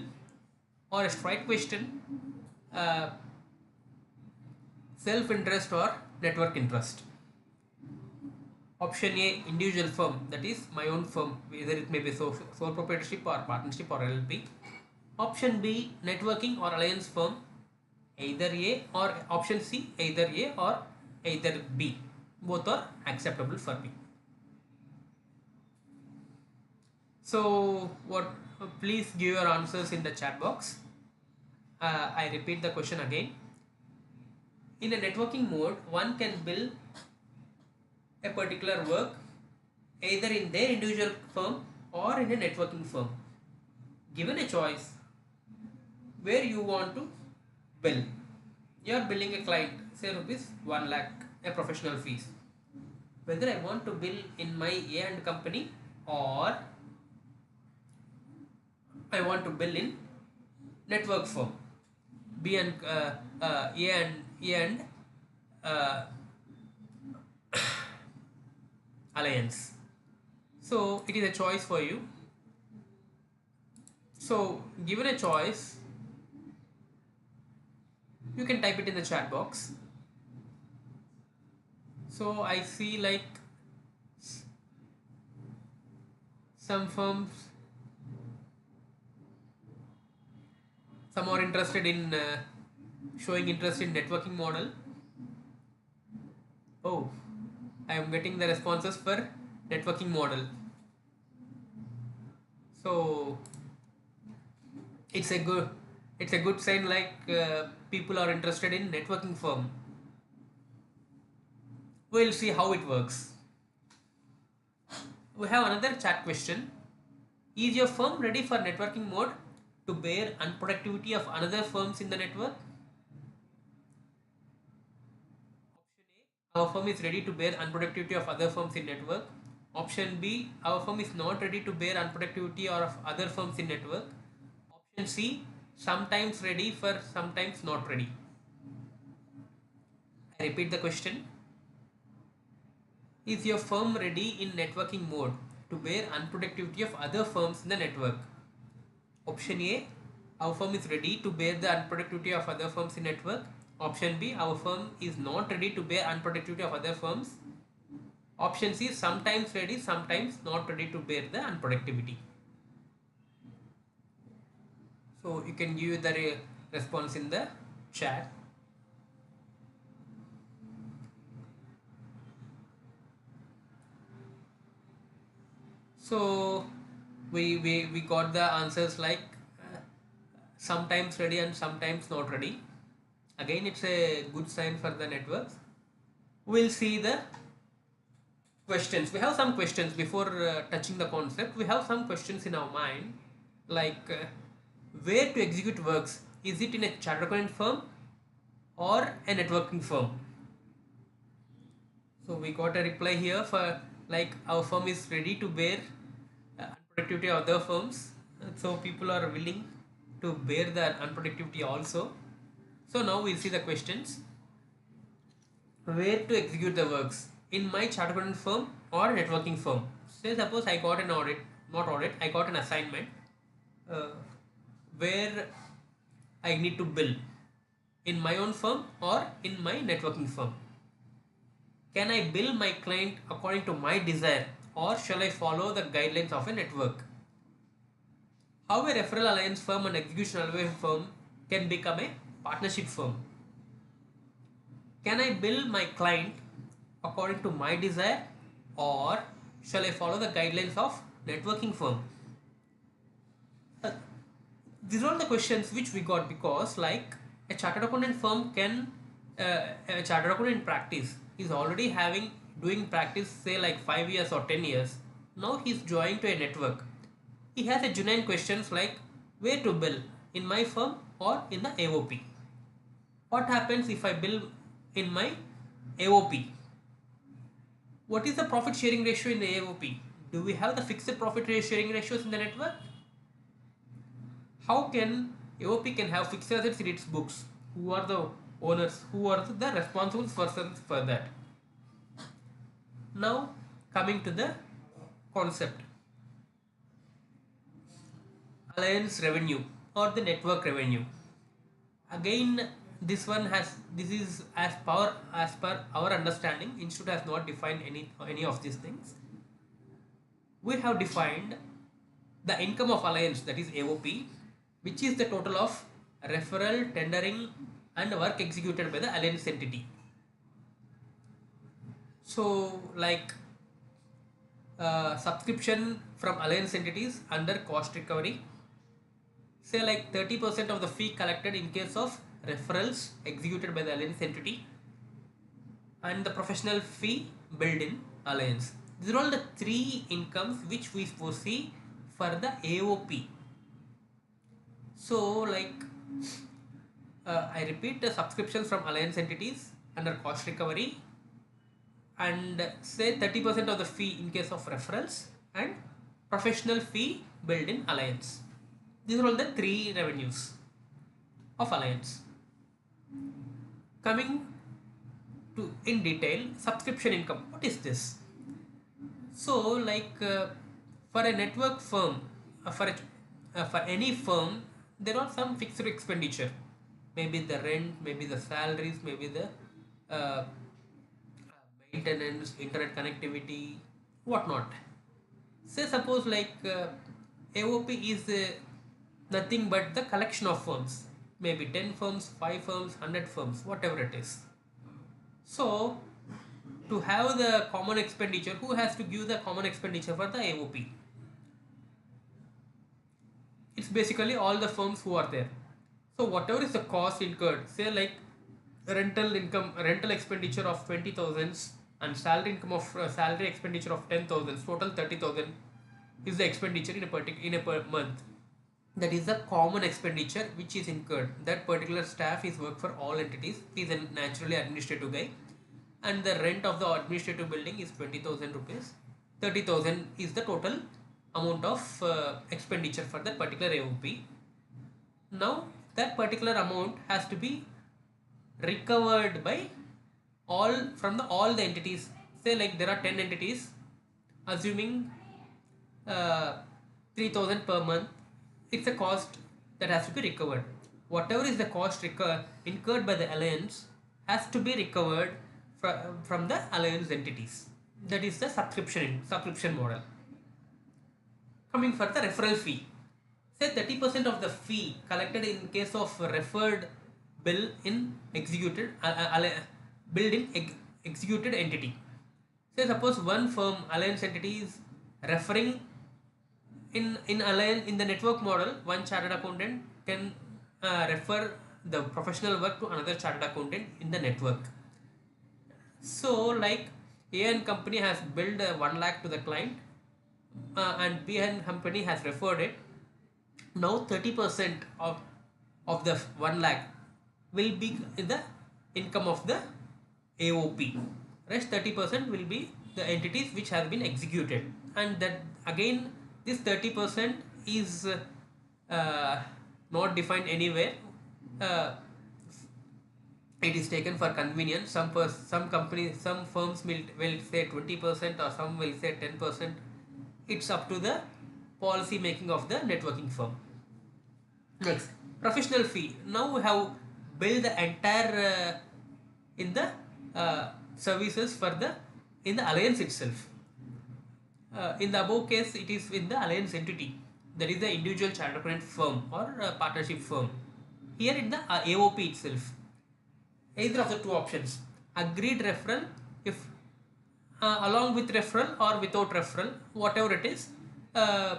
or a straight question, uh, self-interest or network interest. Option A, individual firm, that is my own firm, either it may be sole proprietorship or partnership or LLP. Option B, networking or alliance firm, either A, or option C, either A or either B. Both are acceptable for me. So what? Please give your answers in the chat box. I repeat the question again. In a networking mode, one can bill a particular work either in their individual firm or in a networking firm. Given a choice, where you want to bill, you are billing a client, say rupees 1 lakh, a professional fees. Whether I want to bill in my A and company, or I want to bill in network firm, B and A and uh, alliance. So it is a choice for you. So given a choice, you can type it in the chat box. So I see like some firms, some are interested in showing interest in networking model. Oh, I am getting the responses for networking model. So it's a good sign, like people are interested in networking firm. We'll see how it works. We have another chat question. Is your firm ready for networking mode to bear unproductivity of another firms in the network? Option A, our firm is ready to bear unproductivity of other firms in network. Option B, our firm is not ready to bear unproductivity or of other firms in network. Option C, sometimes ready for sometimes not ready. I repeat the question. Is your firm ready in networking mode to bear unproductivity of other firms in the network? Option A, our firm is ready to bear the unproductivity of other firms in network. Option B, our firm is not ready to bear unproductivity of other firms. Option C, sometimes ready, sometimes not ready to bear the unproductivity. So you can give the response in the chat. So we got the answers like sometimes ready and sometimes not ready. Again, it's a good sign for the networks. we'll see the questions. We have some questions before touching the concept. We have some questions in our mind, like where to execute works. Is it in a chartered accountant firm or a networking firm? So we got a reply here for like our firm is ready to bear unproductivity of other firms. So people are willing to bear the unproductivity also. So now we'll see the questions. Where to execute the works? In my chartered accountant firm or networking firm? Say suppose I got an audit, not audit, I got an assignment uh, where I need to bill in my own firm or in my networking firm. Can I bill my client according to my desire or shall I follow the guidelines of a network? How a referral alliance firm and execution alliance firm can become a partnership firm? Can I bill my client according to my desire or shall I follow the guidelines of networking firm? Uh, these are all the questions which we got because like a chartered accountant firm can a chartered accountant in practice is already having doing practice say like 5 years or 10 years. Now he's joined to a network. He has a genuine questions like where to bill in my firm or in the AOP. What happens if I bill in my AOP? What is the profit sharing ratio in the AOP? Do we have the fixed profit sharing ratios in the network? How can AOP can have fixed assets in its books? Who are the owners? Who are the responsible persons for that? Now coming to the concept. Alliance revenue or the network revenue. Again, this is as per our understanding. Institute has not defined any of these things. We have defined the income of alliance, that is AOP, which is the total of referral, tendering, and work executed by the alliance entity. So, like subscription from alliance entities under cost recovery, say like 30% of the fee collected in case of referrals executed by the alliance entity, and the professional fee billed in alliance. These are all the three incomes which we foresee for the AOP. So like I repeat, the subscriptions from alliance entities under cost recovery, and say 30% of the fee in case of referrals, and professional fee billed in alliance. These are all the three revenues of alliance. Coming to in detail, subscription income. What is this? So like for a network firm, for any firm, there are some fixed expenditure. Maybe the rent, maybe the salaries, maybe the uh, maintenance, internet connectivity, whatnot. Say suppose like AOP is nothing but the collection of firms, maybe 10 firms, 5 firms, 100 firms, whatever it is. So to have the common expenditure, who has to give the common expenditure for the AOP? It's basically all the firms who are there. So whatever is the cost incurred, say like rental expenditure of 20,000 and salary income of salary expenditure of 10,000, total 30,000 is the expenditure in a per month. That is the common expenditure which is incurred. That particular staff is work for all entities. He is a naturally administrative guy, and the rent of the administrative building is 20,000 rupees. 30,000 is the total amount of expenditure for that particular AOP. Now that particular amount has to be recovered by all the entities. Say like there are 10 entities, assuming 3,000 per month. It's a cost that has to be recovered. Whatever is the cost incurred by the alliance has to be recovered from the alliance entities. That is the subscription model. Coming for the referral fee, say 30% of the fee collected in case of referred bill in executed billed in executed entity. Say suppose one firm alliance entity is referring in alliance in the network model, one chartered accountant can refer the professional work to another chartered accountant in the network. So like A and company has billed 1 lakh to the client, and B and company has referred it. Now 30% of the 1 lakh will be the income of the AOP. Rest 30% will be the entities which have been executed, and that again this 30% is not defined anywhere. Uh, it is taken for convenience. Some companies, some firms will say 20% or some will say 10%. It's up to the policy making of the networking firm. Next, professional fee. Now we have billed the entire in the services for the in the alliance itself. In the above case, it is in the alliance entity, that is the individual chartered accountant firm or partnership firm. Here in the AOP itself, either of the two options, agreed referral, if along with referral or without referral, whatever it is, uh,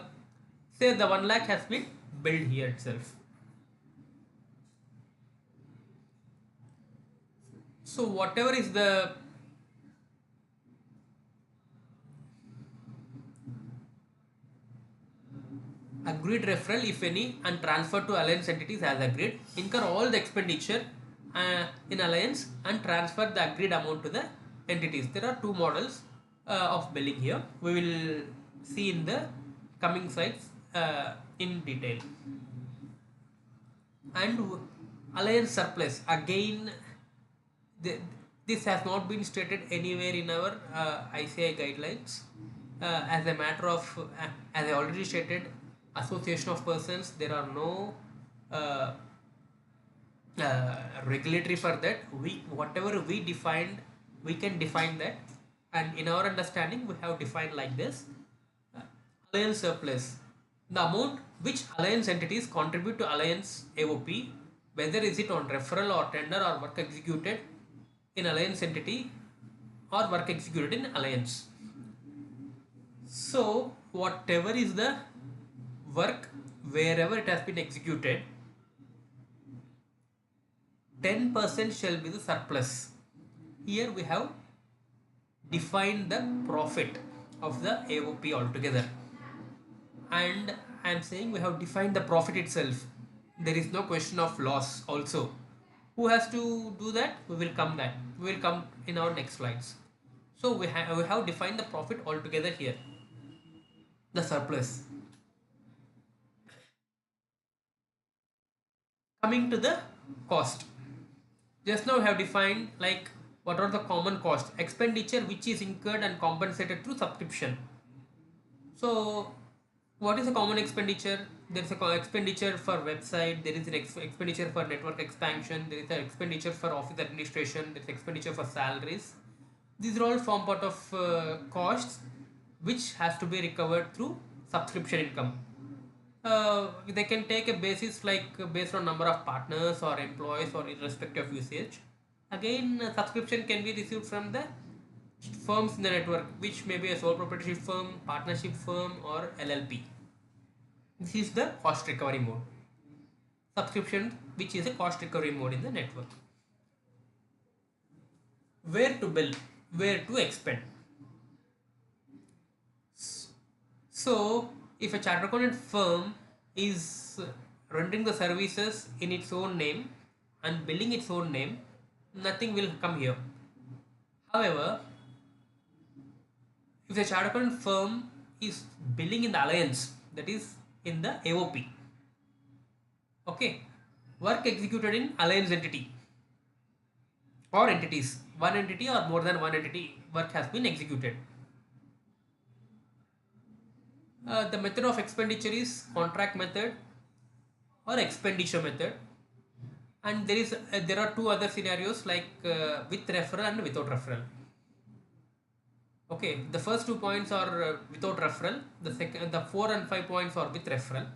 say the 1 lakh has been billed here itself. So whatever is the agreed referral, if any, and transfer to alliance entities as agreed, incur all the expenditure in alliance and transfer the agreed amount to the entities. There are two models of billing here. We will see in the coming slides in detail. And alliance surplus, again the, this has not been stated anywhere in our ICAI guidelines. As a matter of as I already stated, association of persons, there are no regulatory for that. We whatever we defined, we can define that, and in our understanding we have defined like this. Alliance surplus, the amount which alliance entities contribute to alliance AOP, whether is it on referral or tender or work executed in alliance entity or work executed in alliance. So whatever is the work wherever it has been executed, 10% shall be the surplus. Here we have defined the profit of the AOP altogether, and I am saying we have defined the profit itself. There is no question of loss also. Who has to do that? We will come in our next slides. So we have defined the profit altogether here, the surplus. Coming to the cost, just now we have defined like what are the common costs, expenditure which is incurred and compensated through subscription. So what is a common expenditure? There is a expenditure for website, there is an expenditure for network expansion, there is an expenditure for office administration, there is expenditure for salaries. These are all form part of costs which has to be recovered through subscription income. They can take a basis like based on number of partners or employees or irrespective of usage. Again, subscription can be received from the firms in the network, which may be a sole proprietorship firm, partnership firm, or LLP. This is the cost recovery mode. Subscription, which is a cost recovery mode in the network. Where to bill, where to expend. So, if a chartered accountant firm is rendering the services in its own name and billing its own name, nothing will come here. However, if the chartered accountant firm is billing in the alliance, that is in the AOP, okay, work executed in alliance entity or entities, one entity or more than one entity, work has been executed. The method of expenditure is contract method or expenditure method, and there are two other scenarios like with referral and without referral. Okay, the first 2 points are without referral. The 4 and 5 points are with referral,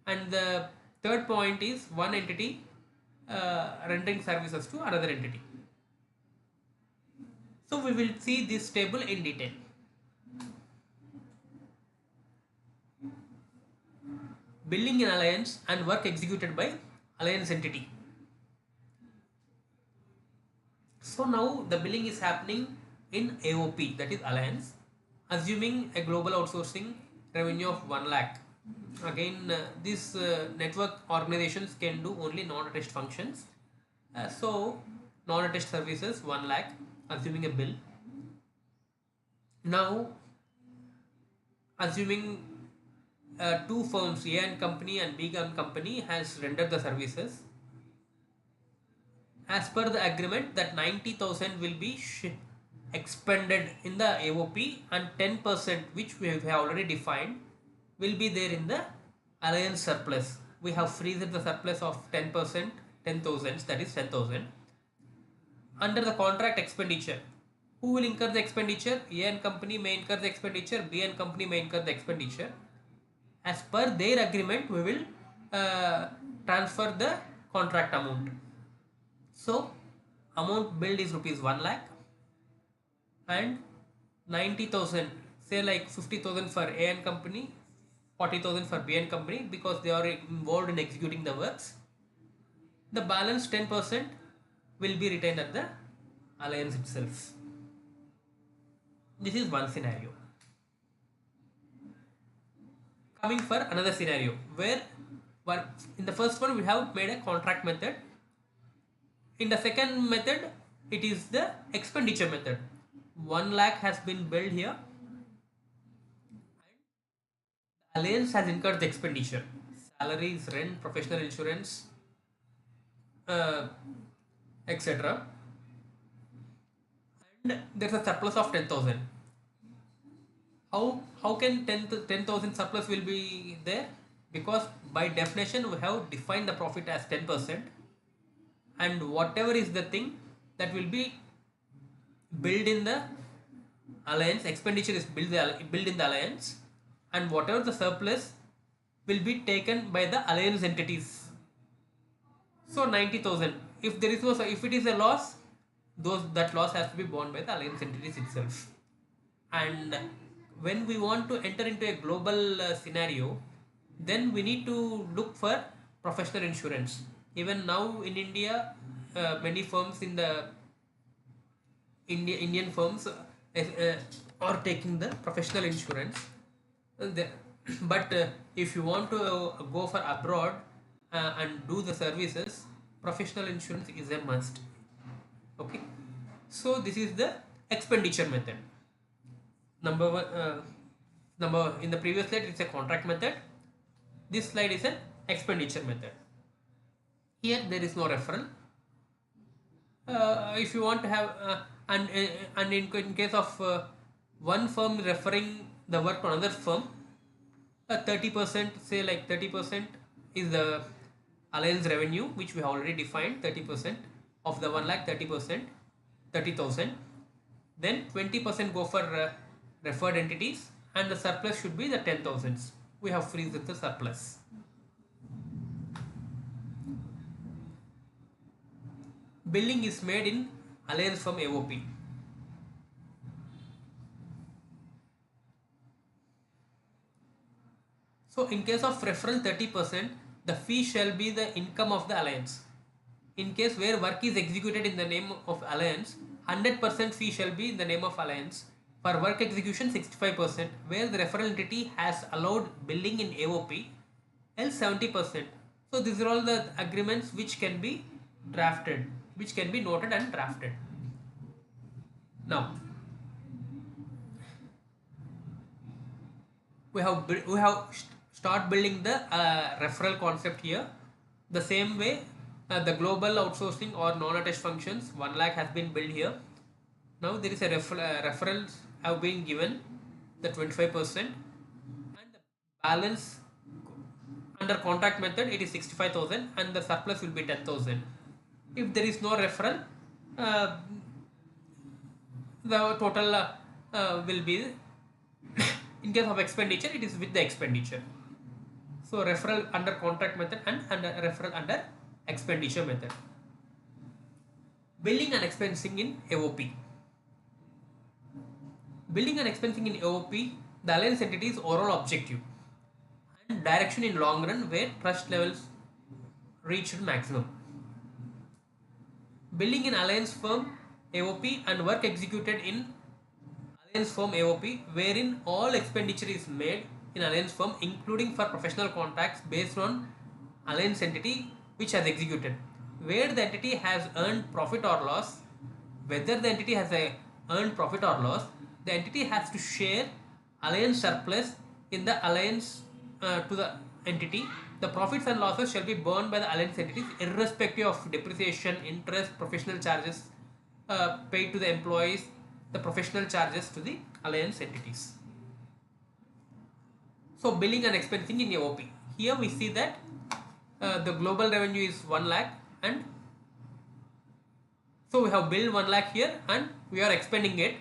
and the third point is one entity rendering services to another entity. So we will see this table in detail. Billing in alliance and work executed by alliance entity. So now the billing is happening in AOP, that is Alliance, assuming a global outsourcing revenue of 1 lakh. Again, these network organizations can do only non-attached functions. So non-attached services 1 lakh, assuming a bill. Now, assuming two firms, A and company and B and company, has rendered the services. As per the agreement, that 90,000 will be expended in the AOP, and 10%, which we have already defined, will be there in the Alliance surplus. We have freezed the surplus of 10%, 10,000, that is 10,000. Under the contract expenditure, who will incur the expenditure? A and company may incur the expenditure, B and company may incur the expenditure. As per their agreement, we will transfer the contract amount. So amount billed is rupees 1 lakh, and 90,000, say like 50,000 for A and company, 40,000 for B and company, because they are involved in executing the works. The balance 10% will be retained at the Alliance itself. This is one scenario. Coming for another scenario where in the first one we have made a contract method. In the second method, it is the expenditure method. 1 lakh has been billed here. Alliance has incurred the expenditure. Salaries, rent, professional insurance, etc. And there's a surplus of 10,000. How can 10,000 surplus will be there? Because by definition we have defined the profit as 10%, and whatever is the thing that will be billed in the Alliance, expenditure is billed in the Alliance, and whatever the surplus will be taken by the Alliance entities. So 90,000. If there is no, if it is a loss, that loss has to be borne by the Alliance entities itself. And when we want to enter into a global scenario, then we need to look for professional insurance. Even now in India, many firms in the Indian firms are taking the professional insurance. But if you want to go for abroad and do the services, professional insurance is a must. Okay, so this is the expenditure method. Number one, in the previous slide it's a contract method. This slide is an expenditure method. Here there is no referral. If you want to have and in case of one firm referring the work to another firm, 30%, say like 30% is the Alliance revenue, which we have already defined. 30% of the 1 lakh, 30%, 30,000. Then 20% go for referred entities, and the surplus should be the 10,000s. We have freezed the surplus. Billing is made in Alliance from AOP. So in case of referral 30%, the fee shall be the income of the Alliance. In case where work is executed in the name of Alliance, 100% fee shall be in the name of Alliance. For work execution 65%, where the referral entity has allowed billing in AOP, else 70%. So these are all the agreements which can be drafted, which can be noted and drafted. Now we have start building the referral concept here. The same way the global outsourcing or non-attached functions 1 lakh has been built here. Now there is a referrals have been given, the 25%, and the balance under contract method it is 65,000, and the surplus will be 10,000. If there is no referral, the total will be in case of expenditure, it is with the expenditure. So referral under contract method and referral under expenditure method. Billing and expensing in AOP. Billing and expensing in AOP, the Alliance entity's overall objective and direction in long run where trust levels reached maximum. Billing in Alliance firm AOP and work executed in Alliance firm AOP, wherein all expenditure is made in Alliance firm, including for professional contracts based on Alliance entity which has executed. Where the entity has earned profit or loss, whether the entity has earned profit or loss, the entity has to share Alliance surplus in the Alliance to the entity. The profits and losses shall be borne by the Alliance entities irrespective of depreciation, interest, professional charges paid to the employees, the professional charges to the Alliance entities. So billing and expensing in AOP. Here we see that the global revenue is 1 lakh, and so we have billed 1 lakh here and we are expending it,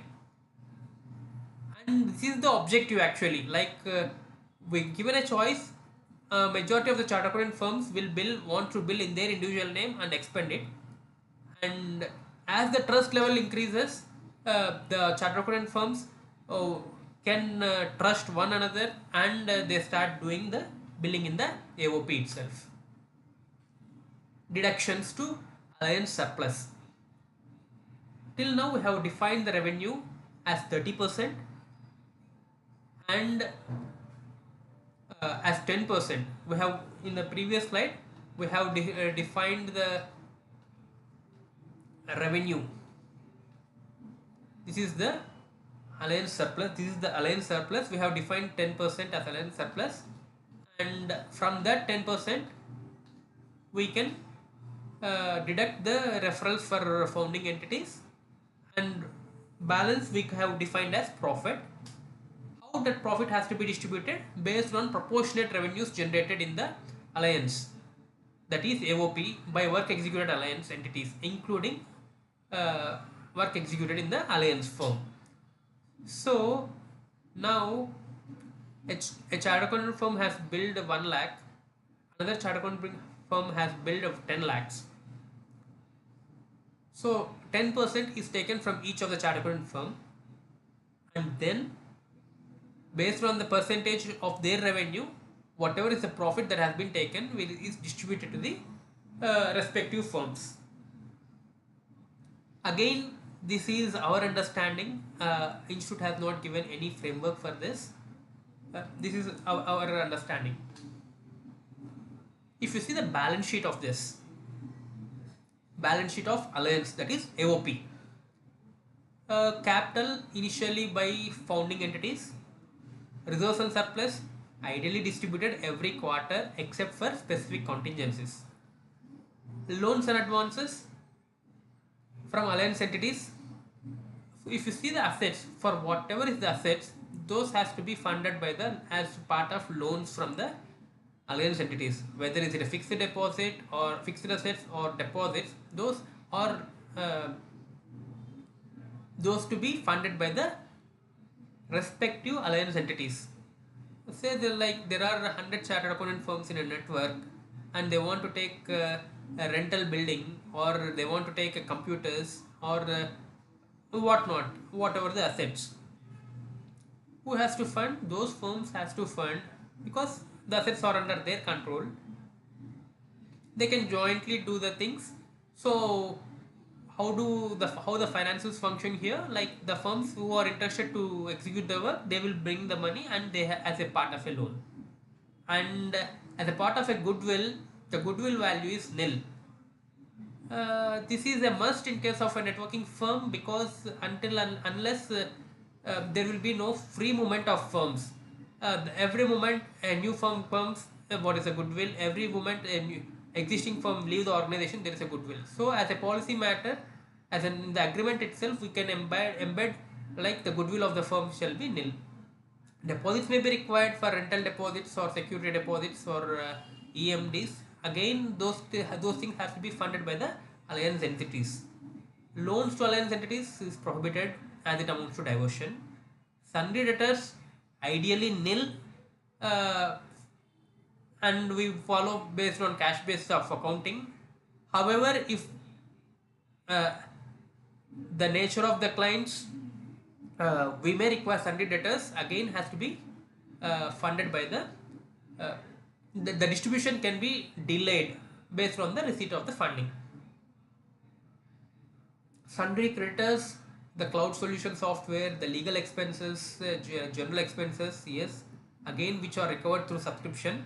and this is the objective actually. We given a choice, majority of the chartered accountant firms will want to bill in their individual name and expend it, and as the trust level increases, the chartered accountant firms can trust one another, and they start doing the billing in the AOP itself. Deductions to Alliance surplus. Till now we have defined the revenue as 30% and as 10%. We have, in the previous slide, we have defined the revenue. This is the Alliance surplus. This is the Alliance surplus. We have defined 10% as Alliance surplus, and from that 10% we can deduct the referrals for founding entities, and balance we have defined as profit. How that profit has to be distributed? Based on proportionate revenues generated in the Alliance, that is AOP, by work executed Alliance entities, including work executed in the Alliance firm. So now a chartered accountant firm has billed 1 lakh, another chartered accountant firm has billed of 10 lakhs. So 10% is taken from each of the chartered accountant firm, and then based on the percentage of their revenue, whatever is the profit that has been taken is distributed to the respective firms. Again, this is our understanding. Institute has not given any framework for this. This is our understanding. If you see the balance sheet of this, balance sheet of Alliance, that is AOP, capital initially by founding entities, reserves and surplus ideally distributed every quarter except for specific contingencies. Loans and advances from Alliance entities. If you see the assets, for whatever is the assets, those has to be funded by the as part of loans from the Alliance entities, whether is it a fixed deposit or fixed assets or deposits, those are those to be funded by the respective Alliance entities. Say there are 100 chartered accountant firms in a network, and they want to take a rental building, or they want to take a computers, or whatnot, whatever the assets. Who has to fund? Those firms has to fund, because the assets are under their control. They can jointly do the things. So how the finances function here? Like the firms who are interested to execute the work, they will bring the money, and they as a part of a loan, and as a part of a goodwill, the goodwill value is nil. This is a must in case of a networking firm, because unless there will be no free movement of firms. Every moment a new firm comes, what is a goodwill? Every moment a new existing firm leave the organization, there is a goodwill. So as a policy matter, as in the agreement itself, we can embed like the goodwill of the firm shall be nil. Deposits may be required for rental deposits or security deposits or EMDs. Again, those things have to be funded by the Alliance entities. Loans to Alliance entities is prohibited as it amounts to diversion. Sundry debtors ideally nil, and we follow based on cash basis of accounting. However, if uh, the nature of the clients, we may require sundry debtors, again has to be funded by the distribution can be delayed based on the receipt of the funding. Sundry creditors, the cloud solution software, the legal expenses, general expenses, yes, again which are recovered through subscription.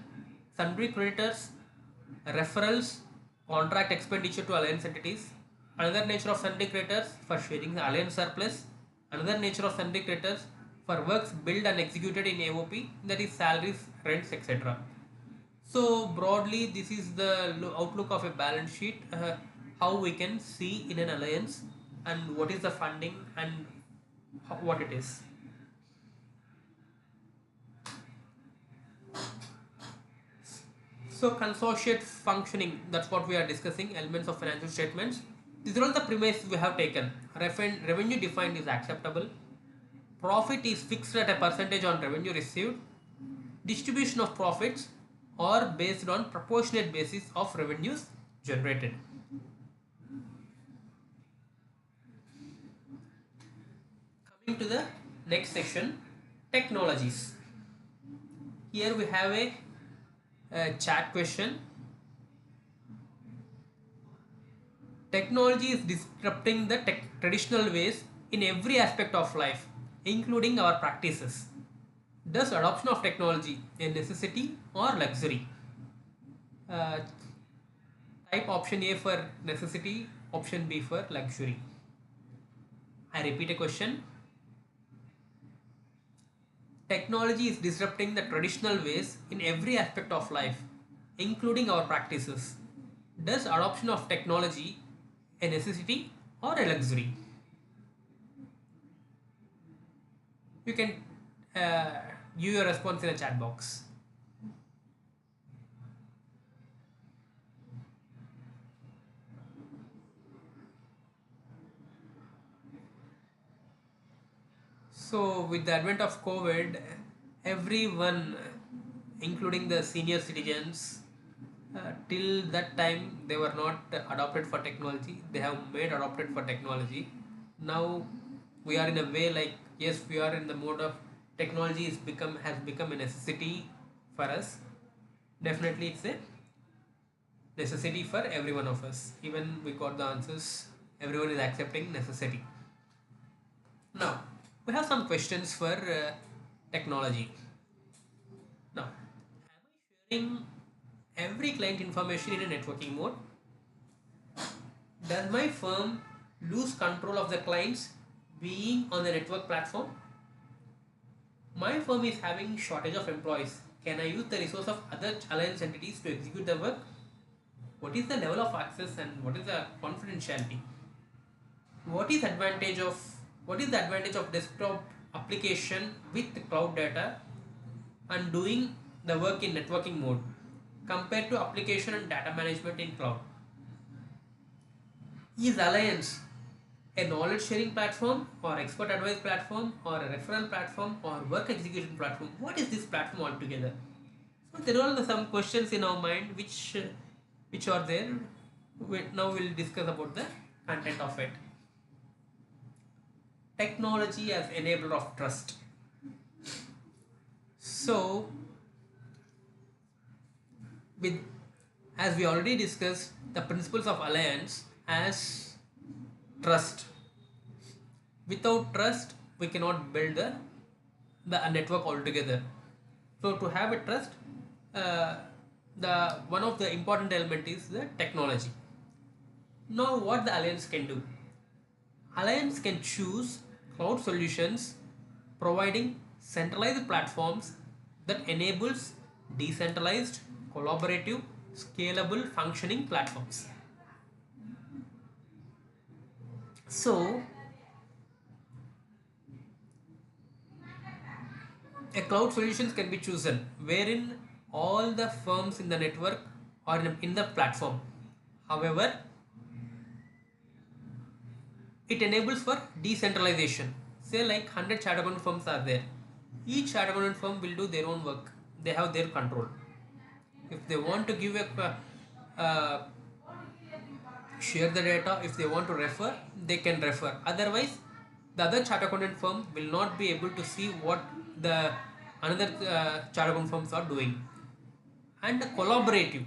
Sundry creditors, referrals, contract expenditure to alliance entities. Another nature of sundry creditors for sharing the alliance surplus. Another nature of sundry creditors for works billed and executed in AOP, that is salaries, rents, etc. So broadly, this is the outlook of a balance sheet, how we can see in an alliance and what is the funding and what it is. So consortiate functioning, that's what we are discussing, elements of financial statements. These are all the premises we have taken. Revenue defined is acceptable. Profit is fixed at a percentage on revenue received. Distribution of profits are based on proportionate basis of revenues generated. Coming to the next section, technologies. Here we have a chat question. Technology is disrupting the traditional ways in every aspect of life, including our practices. Does adoption of technology a necessity or luxury? Uh, Type option A for necessity, option B for luxury. I repeat a question. Technology is disrupting the traditional ways in every aspect of life, including our practices. Does adoption of technology a necessity or a luxury? You can give your response in a chat box. So, with the advent of COVID, everyone, including the senior citizens, till that time they were not adopted for technology. They have made adopted for technology. Now we are in a way like, yes, we are in the mode of technology has become a necessity for us. Definitely, it's a necessity for every one of us. Even we got the answers. Everyone is accepting necessity. Now, we have some questions for technology. Now, am I sharing every client information in a networking mode? Does my firm lose control of the clients being on the network platform? My firm is having shortage of employees. Can I use the resource of other alliance entities to execute the work? What is the level of access and what is the confidentiality? What is the advantage of desktop application with cloud data and doing the work in networking mode compared to application and data management in cloud? Is Alliance a knowledge sharing platform or expert advice platform or a referral platform or work execution platform? What is this platform altogether? So there are some questions in our mind which are there. Now we'll discuss about the content of it. Technology as enabler of trust. So with, as we already discussed, the principles of alliance as trust. Without trust we cannot build the network altogether. So to have a trust, the one of the important element is the technology. Now what the alliance can do? Alliance can choose cloud solutions providing centralized platforms that enables decentralized, collaborative, scalable functioning platforms. So a cloud solutions can be chosen wherein all the firms in the network or in the platform. However, it enables for decentralization. Say like 100 chartered accountant firms are there. Each chartered accountant firm will do their own work. They have their control. If they want to give share the data, if they want to refer, they can refer. Otherwise, the other chartered accountant firm will not be able to see what the another chartered accountant firms are doing. And collaborative.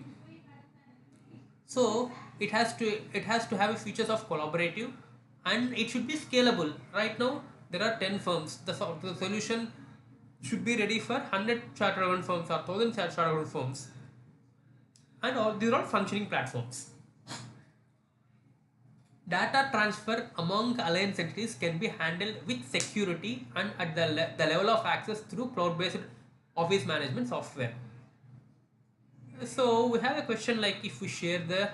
So it has to have features of collaborative and it should be scalable. Right now there are 10 firms. The solution should be ready for 100 chartered accountant firms or 1000 chartered accountant firms, and all these are all functioning platforms. Data transfer among alliance entities can be handled with security and at the level of access through cloud-based office management software. So we have a question like, if we share the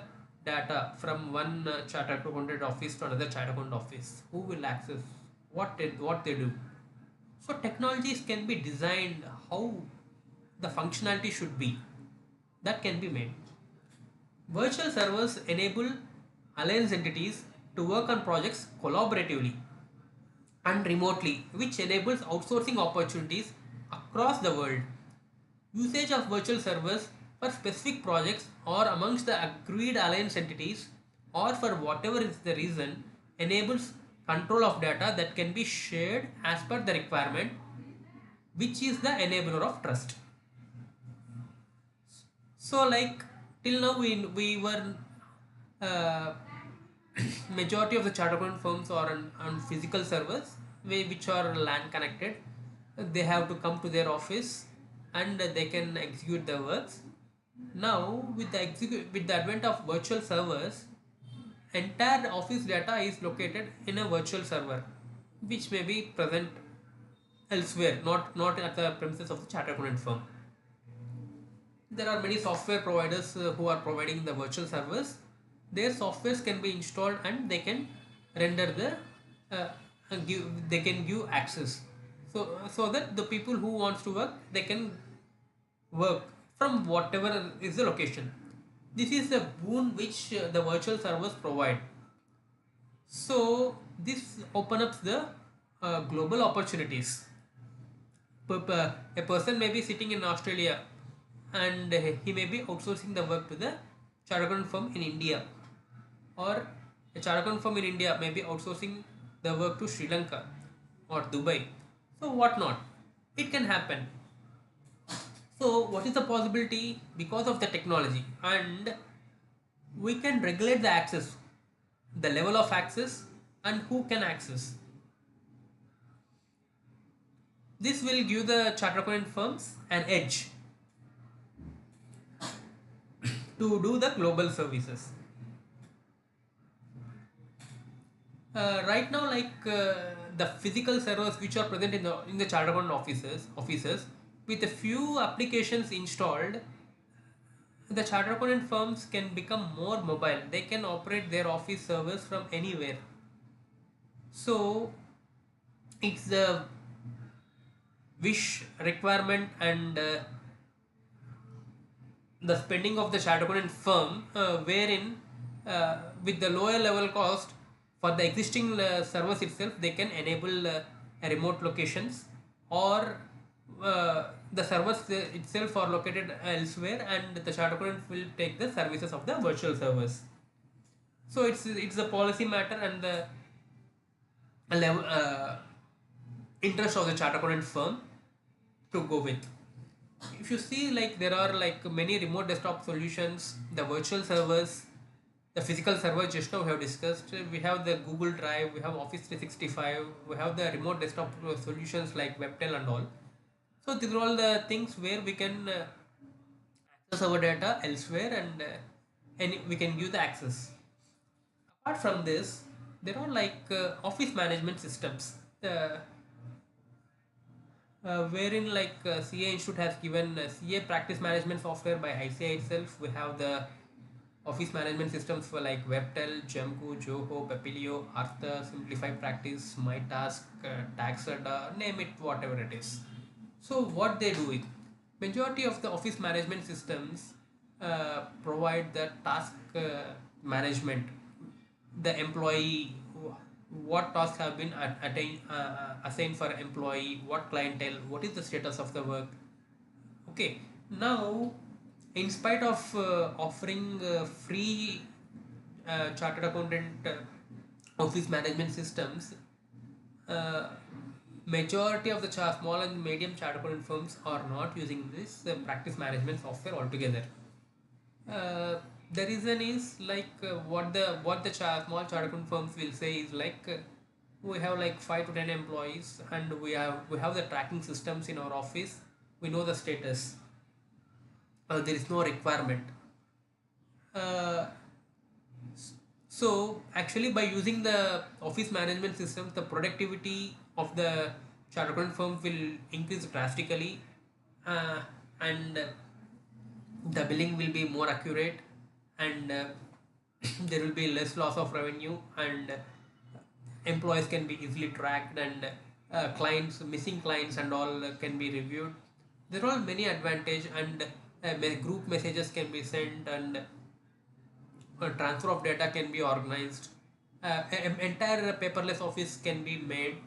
data from one chartered accountant office to another chartered accountant office, who will access what they do? So technologies can be designed how the functionality should be, that can be made. Virtual servers enable alliance entities to work on projects collaboratively and remotely, which enables outsourcing opportunities across the world. Usage of virtual servers for specific projects or amongst the agreed alliance entities, or for whatever is the reason, enables control of data that can be shared as per the requirement, which is the enabler of trust. So like, till now we were uh, majority of the chartered accountant firms are on physical servers, which are LAN connected. They have to come to their office and they can execute the works. Now with the advent of virtual servers, entire office data is located in a virtual server, which may be present elsewhere, not at the premises of the chartered accountant firm. There are many software providers who are providing the virtual servers. Their softwares can be installed and they can render they can give access, so that the people who wants to work, they can work from whatever is the location. This is the boon which the virtual servers provide. So this open up the global opportunities. A person may be sitting in Australia and he may be outsourcing the work to the chartered accountant firm in India, or a chartered accountant firm in India may be outsourcing the work to Sri Lanka or Dubai. So what not? It can happen. So what is the possibility? Because of the technology, and we can regulate the access, the level of access, and who can access. This will give the chartered accountant firms an edge to do the global services. Right now, the physical servers which are present in the chartered accountant offices, with a few applications installed, the chartered accountant firms can become more mobile. They can operate their office servers from anywhere. So it's the wish, requirement, and the spending of the chartered accountant firm, wherein with the lower level cost for the existing servers itself, they can enable remote locations, or the servers itself are located elsewhere, and the chartered accountant will take the services of the virtual servers. So it's a policy matter and the level interest of the chartered accountant firm to go with. If you see, like, there are like many remote desktop solutions, the virtual servers, the physical server just now we have discussed. We have the Google Drive, we have Office 365, we have the remote desktop solutions like Webtel and all. So these are all the things where we can access our data elsewhere, and we can give the access. Apart from this, there are like office management systems, wherein like CA Institute has given CA practice management software by ICAI itself. We have the office management systems for like Webtel, Gemco, Joho, Papilio, Arthur, Simplify Practice, MyTask, Taxada, name it, whatever it is. So what they do is, majority of the office management systems provide the task management, the employee, what tasks have been assigned for employee, what clientele, what is the status of the work. Okay, now in spite of offering free chartered accountant office management systems, uh, majority of the small and medium chartered accountant firms are not using this practice management software altogether. The reason is like what the small chartered accountant firms will say is like we have like 5 to 10 employees and we have the tracking systems in our office. We know the status. There is no requirement. Uh, so actually, by using the office management systems, the productivity of the chartered accountant firm will increase drastically, uh, and the billing will be more accurate, and there will be less loss of revenue, and employees can be easily tracked, and clients missing clients and all can be reviewed. There are many advantage, and group messages can be sent, and transfer of data can be organized. Entire paperless office can be made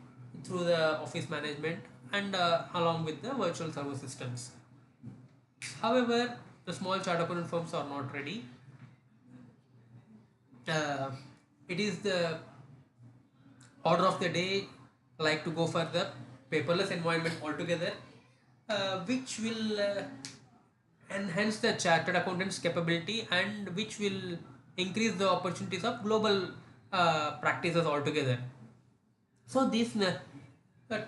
through the office management, and along with the virtual server systems. However, the small chartered accountant firms are not ready. uh, it is the order of the day, like to go for the paperless environment altogether, which will enhance the chartered accountant's capability, and which will increase the opportunities of global practices altogether. So this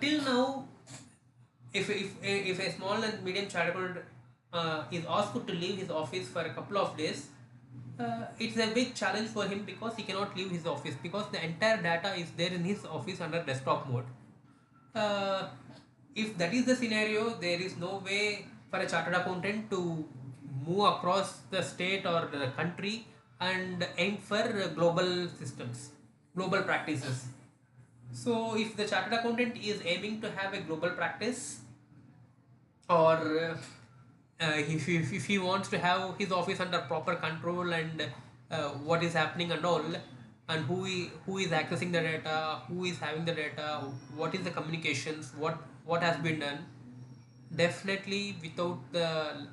till now, if a small and medium chartered is asked to leave his office for a couple of days, it's a big challenge for him because he cannot leave his office because the entire data is there in his office under desktop mode. uh, if that is the scenario, there is no way for a chartered accountant to move across the state or the country and aim for global systems, global practices. So, if the chartered accountant is aiming to have a global practice, or if he wants to have his office under proper control, and what is happening and all, and who is accessing the data, who is having the data, what is the communications, what has been done, definitely without the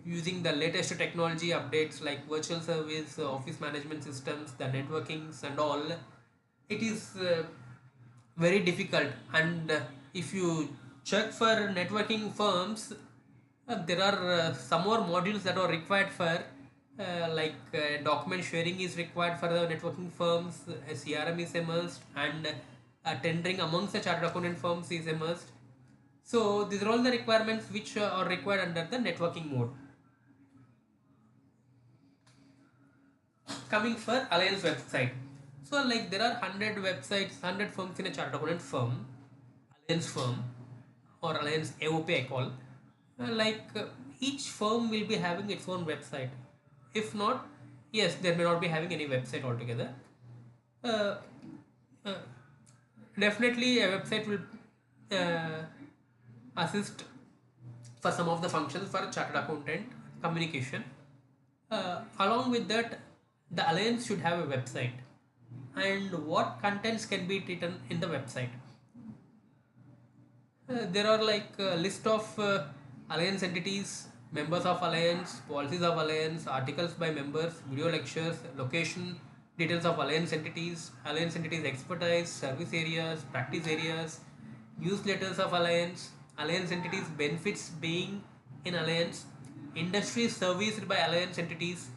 using the latest technology updates like virtual service, office management systems, the networkings and all, it is very difficult. And if you check for networking firms, there are some more modules that are required for document sharing is required for the networking firms, a CRM is a must, and tendering amongst the chartered accountant firms is a must. So these are all the requirements which are required under the networking mode. Coming for Alliance website. So like there are 100 websites, 100 firms in a chartered accountant firm, Alliance firm, or Alliance AOP I call. Each firm will be having its own website. If not, yes, they may not be having any website altogether. Uh, uh, Definitely, a website will assist for some of the functions for chartered accountant communication. Along with that, the alliance should have a website, and what contents can be written in the website. There are like a list of alliance entities, members of alliance, policies of alliance, articles by members, video lectures, location, details of alliance entities expertise, service areas, practice areas, newsletters of alliance entities benefits being in alliance, industries serviced by alliance entities,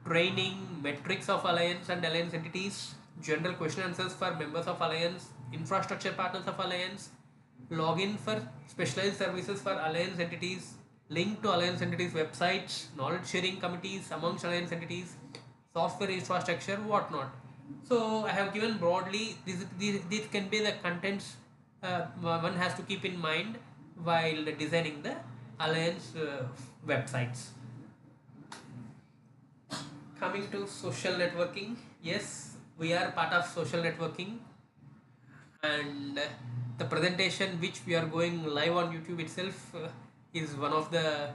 training, metrics of alliance and alliance entities, general question answers for members of alliance, infrastructure partners of alliance, login for specialized services for alliance entities, link to alliance entities websites, knowledge sharing committees amongst alliance entities, software infrastructure, whatnot. So I have given broadly these can be the contents one has to keep in mind while designing the alliance websites. Coming to social networking, yes, we are part of social networking, and the presentation which we are going live on YouTube itself is one of the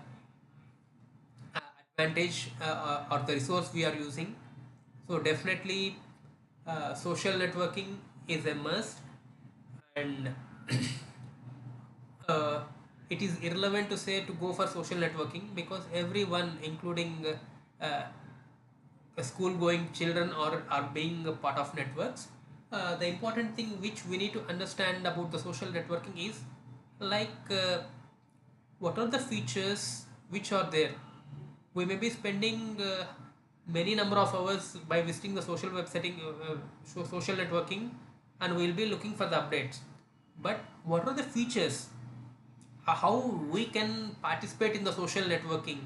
advantage or the resource we are using. So definitely, social networking is a must, and uh, it is irrelevant to say to go for social networking because everyone, including school going children, are being a part of networks. The important thing which we need to understand about the social networking is like what are the features which are there. We may be spending many number of hours by visiting the social website, social networking, and we'll be looking for the updates. But what are the features, how we can participate in the social networking,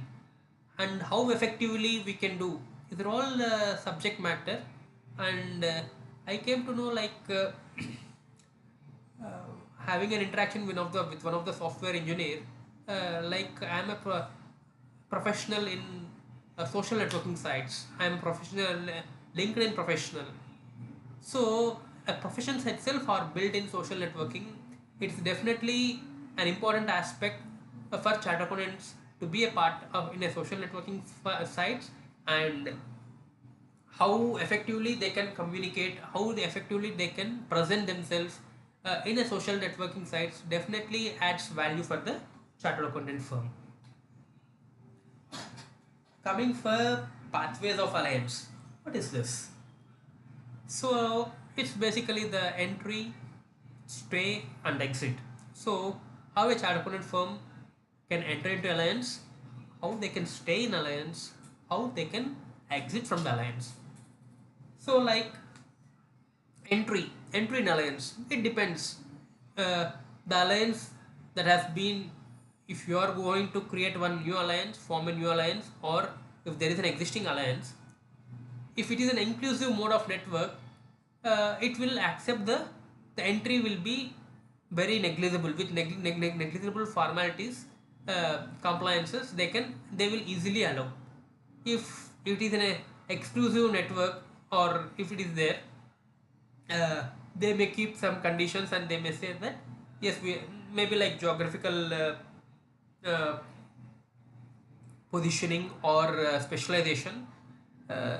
and how effectively we can do, these are all subject matter. And I came to know, like, having an interaction with one of the software engineer, like I'm a professional in social networking sites. I'm a professional LinkedIn professional. So professions itself are built in social networking. It's definitely an important aspect for chartered accountants to be a part of in a social networking sites, and how effectively they can communicate, how effectively they can present themselves in a social networking sites definitely adds value for the chartered accountant firm. Coming for pathways of alliance, what is this? So it's basically the entry, stay, and exit. So how a chartered accountant firm can enter into alliance, how they can stay in alliance, how they can exit from the alliance. So, like, entry in alliance, it depends. The alliance that has been, if you are going to create one new alliance, form a new alliance, or if there is an existing alliance, if it is an inclusive mode of network, it will accept the entry will be very negligible, with negligible formalities, compliances, they will easily allow. If it is an exclusive network, or if it is there, they may keep some conditions, and they may say that yes, we maybe like geographical uh, positioning or specialization, uh,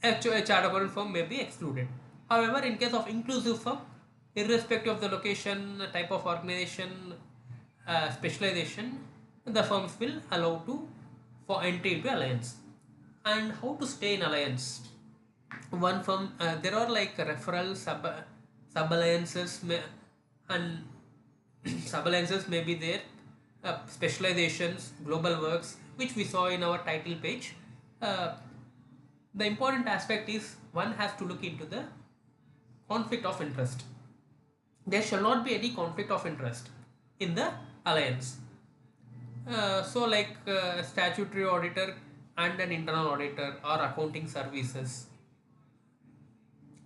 a charter account firm may be excluded. However, in case of inclusive firm, irrespective of the location, type of organization, specialization, the firms will allow to for entry into alliance. And how to stay in alliance? One firm, there are like referral sub alliances, and sub alliances may be there, specializations, global works, which we saw in our title page. uh, the important aspect is one has to look into the conflict of interest. There shall not be any conflict of interest in the alliance. So, like, statutory auditor and an internal auditor or accounting services,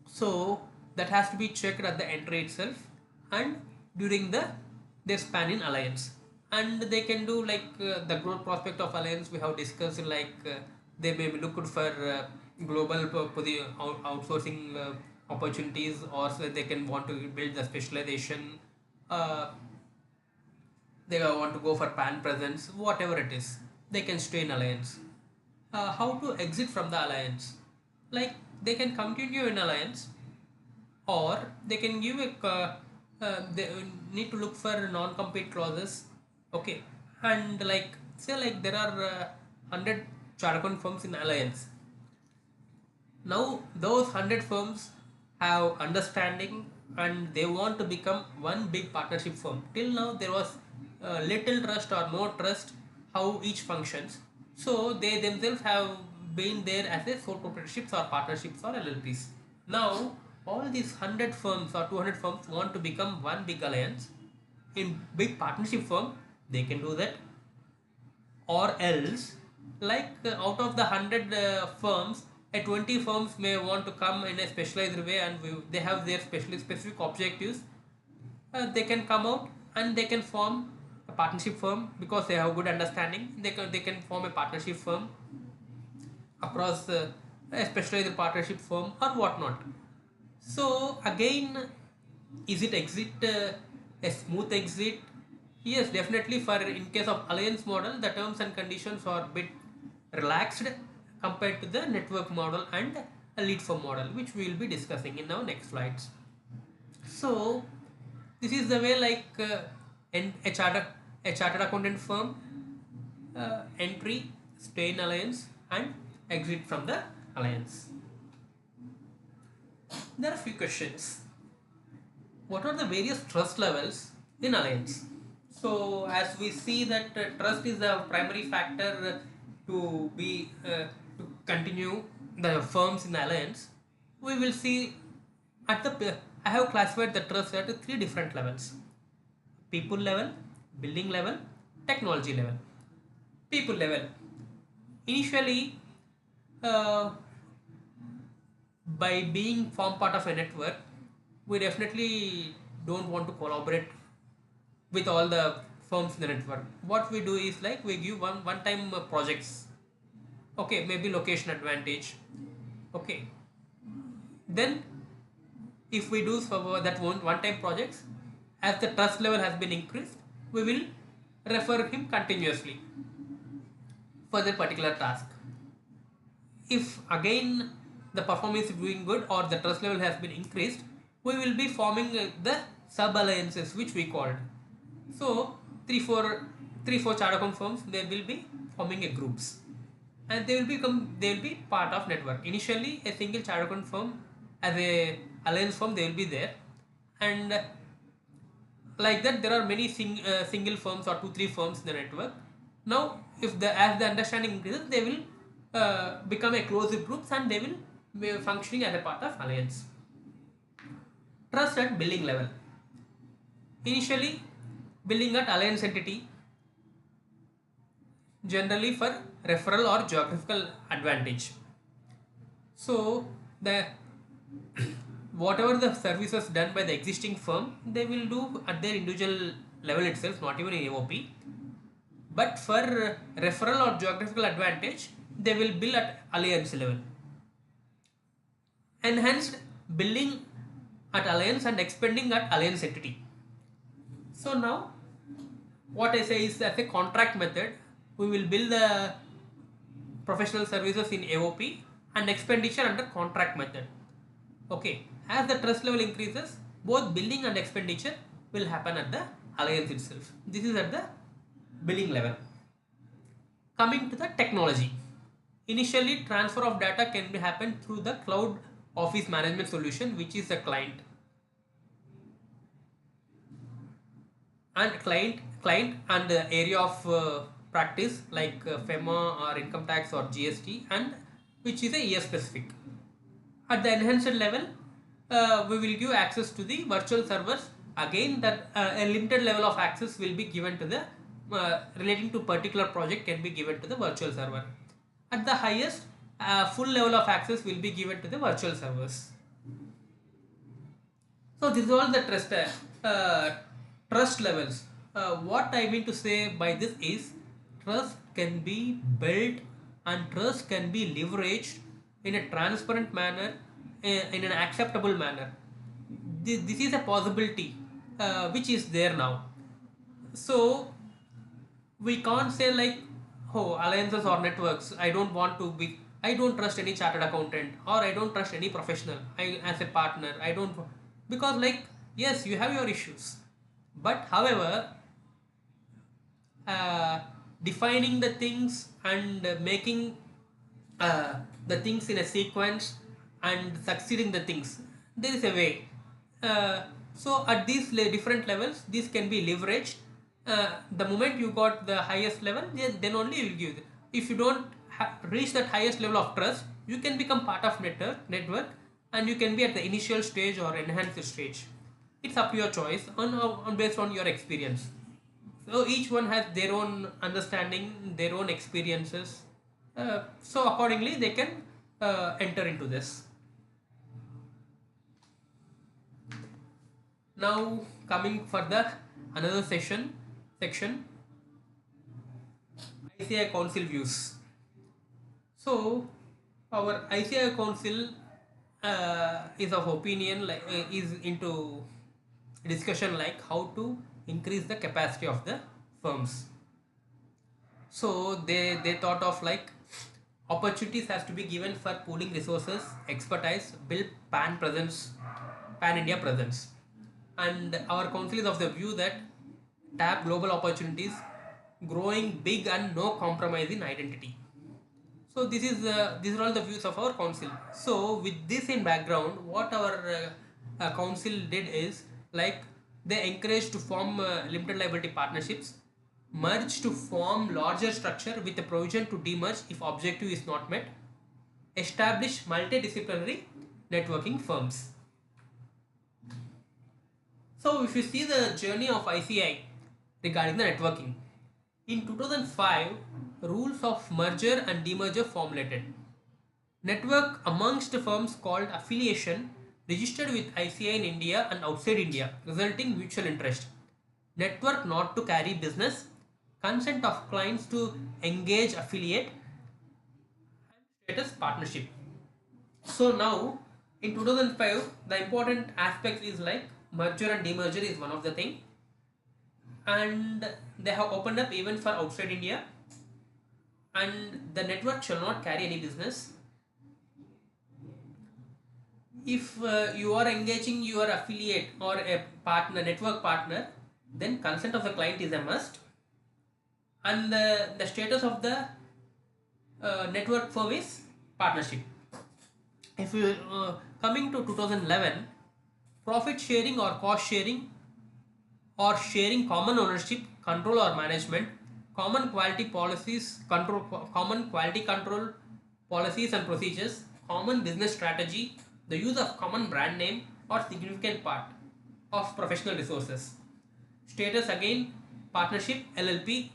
so that has to be checked at the entry itself and during their span in alliance. And they can do, like, the growth prospect of alliance we have discussed, like, they may be looked for global outsourcing opportunities, or so they can want to build the specialization, uh, they want to go for pan presence, whatever it is, they can stay in alliance. How to exit from the alliance? Like, they can continue in alliance, or they can give a they need to look for non-compete clauses. Okay. And, like, say, like, there are 100 charcoal firms in alliance. Now those 100 firms have understanding, and they want to become one big partnership firm. Till now there was little trust or no trust how each functions. So they themselves have been there as a sole proprietorships or partnerships or LLPs. Now all these 100 firms or 200 firms want to become one big alliance in big partnership firm. They can do that. Or else, like, out of the 100 firms, a 20 firms may want to come in a specialized way, and they have their specific objectives. They can come out and they can form a partnership firm because they have good understanding. They can form a partnership firm across a specialized partnership firm or whatnot. So again, is it exit a smooth exit? Yes, definitely. For in case of alliance model, the terms and conditions are a bit relaxed compared to the network model and a lead firm model, which we will be discussing in our next slides. So this is the way, like, and a chartered accountant firm, entry, stay in alliance, and exit from the alliance. There are a few questions. What are the various trust levels in alliance? So as we see that trust is the primary factor to be to continue the firms in the alliance, we will see at the I have classified the trust at three different levels: people level, building level, technology level. People level. Initially, uh, by being form part of a network, we definitely don't want to collaborate with all the firms in the network. What we do is like we give one time projects. Okay, maybe location advantage. Okay, then if we do for that one time projects, as the trust level has been increased, we will refer him continuously for the particular task. If again the performance is doing good or the trust level has been increased, we will be forming the sub alliances which we called. So three four charter account firms, they will be forming a groups, and they will be part of network. Initially a single charter account firm as a alliance firm, they will be there, and like that there are many single firms or two three firms in the network. Now if the as the understanding increases, they will become a closed groups, and they will be functioning as a part of alliance. Trust at billing level. Initially billing at alliance entity, generally for referral or geographical advantage. So the whatever the services done by the existing firm, they will do at their individual level itself, not even in AOP. But for referral or geographical advantage, they will bill at alliance level. Enhanced billing at alliance and expending at alliance entity. So now what I say is, as a contract method, we will bill the professional services in AOP and expenditure under contract method. Okay, as the trust level increases, both billing and expenditure will happen at the alliance itself. This is at the billing level. Coming to the technology. Initially, transfer of data can be happen through the cloud office management solution, which is a client and the area of practice like FEMA or income tax or GST, and which is a year specific. At the enhanced level, we will give access to the virtual servers. Again, that a limited level of access will be given to the relating to particular project can be given to the virtual server. At the highest, full level of access will be given to the virtual servers. So this is all the trust levels. What I mean to say by this is, trust can be built and trust can be leveraged in a transparent manner, in an acceptable manner. This is a possibility which is there now. So we can't say like, oh, alliances or networks, I don't trust any chartered accountant, or I don't trust any professional I as a partner. I don't, because like, yes, you have your issues, but however, uh, defining the things and making the things in a sequence and succeeding the things, there is a way. So at these different levels, this can be leveraged. The moment you got the highest level, then only you will give it. If you don't reach that highest level of trust, you can become part of network, and you can be at the initial stage or enhanced stage. It's up to your choice on based on your experience. So each one has their own understanding, their own experiences. So accordingly, they can enter into this. Now coming for the another section, ICAI Council views. So our ICAI Council is of opinion, like is into discussion like how to increase the capacity of the firms. So they thought of like, opportunities has to be given for pooling resources, expertise, build pan India presence. And our council is of the view that tap global opportunities, growing big and no compromise in identity. So these are all the views of our council. So with this in background, what our council did is like, they encouraged to form limited liability partnerships, merge to form larger structure with a provision to demerge if objective is not met, establish multidisciplinary networking firms. So if you see the journey of ICAI regarding the networking, in 2005, rules of merger and demerger formulated. Network amongst firms called affiliation registered with ICAI in India and outside India, resulting mutual interest. Network not to carry business, consent of clients to engage affiliate, status partnership. So now in 2005, the important aspects is like merger and demerger is one of the thing, and they have opened up even for outside India, and the network shall not carry any business. If you are engaging your affiliate or a partner, network partner, then consent of the client is a must, and the status of the network firm is partnership. If you coming to 2011, profit sharing or cost sharing or sharing common ownership, control or management, common quality policies, control, common quality control policies and procedures, common business strategy, the use of common brand name or significant part of professional resources. Status again, partnership, LLP,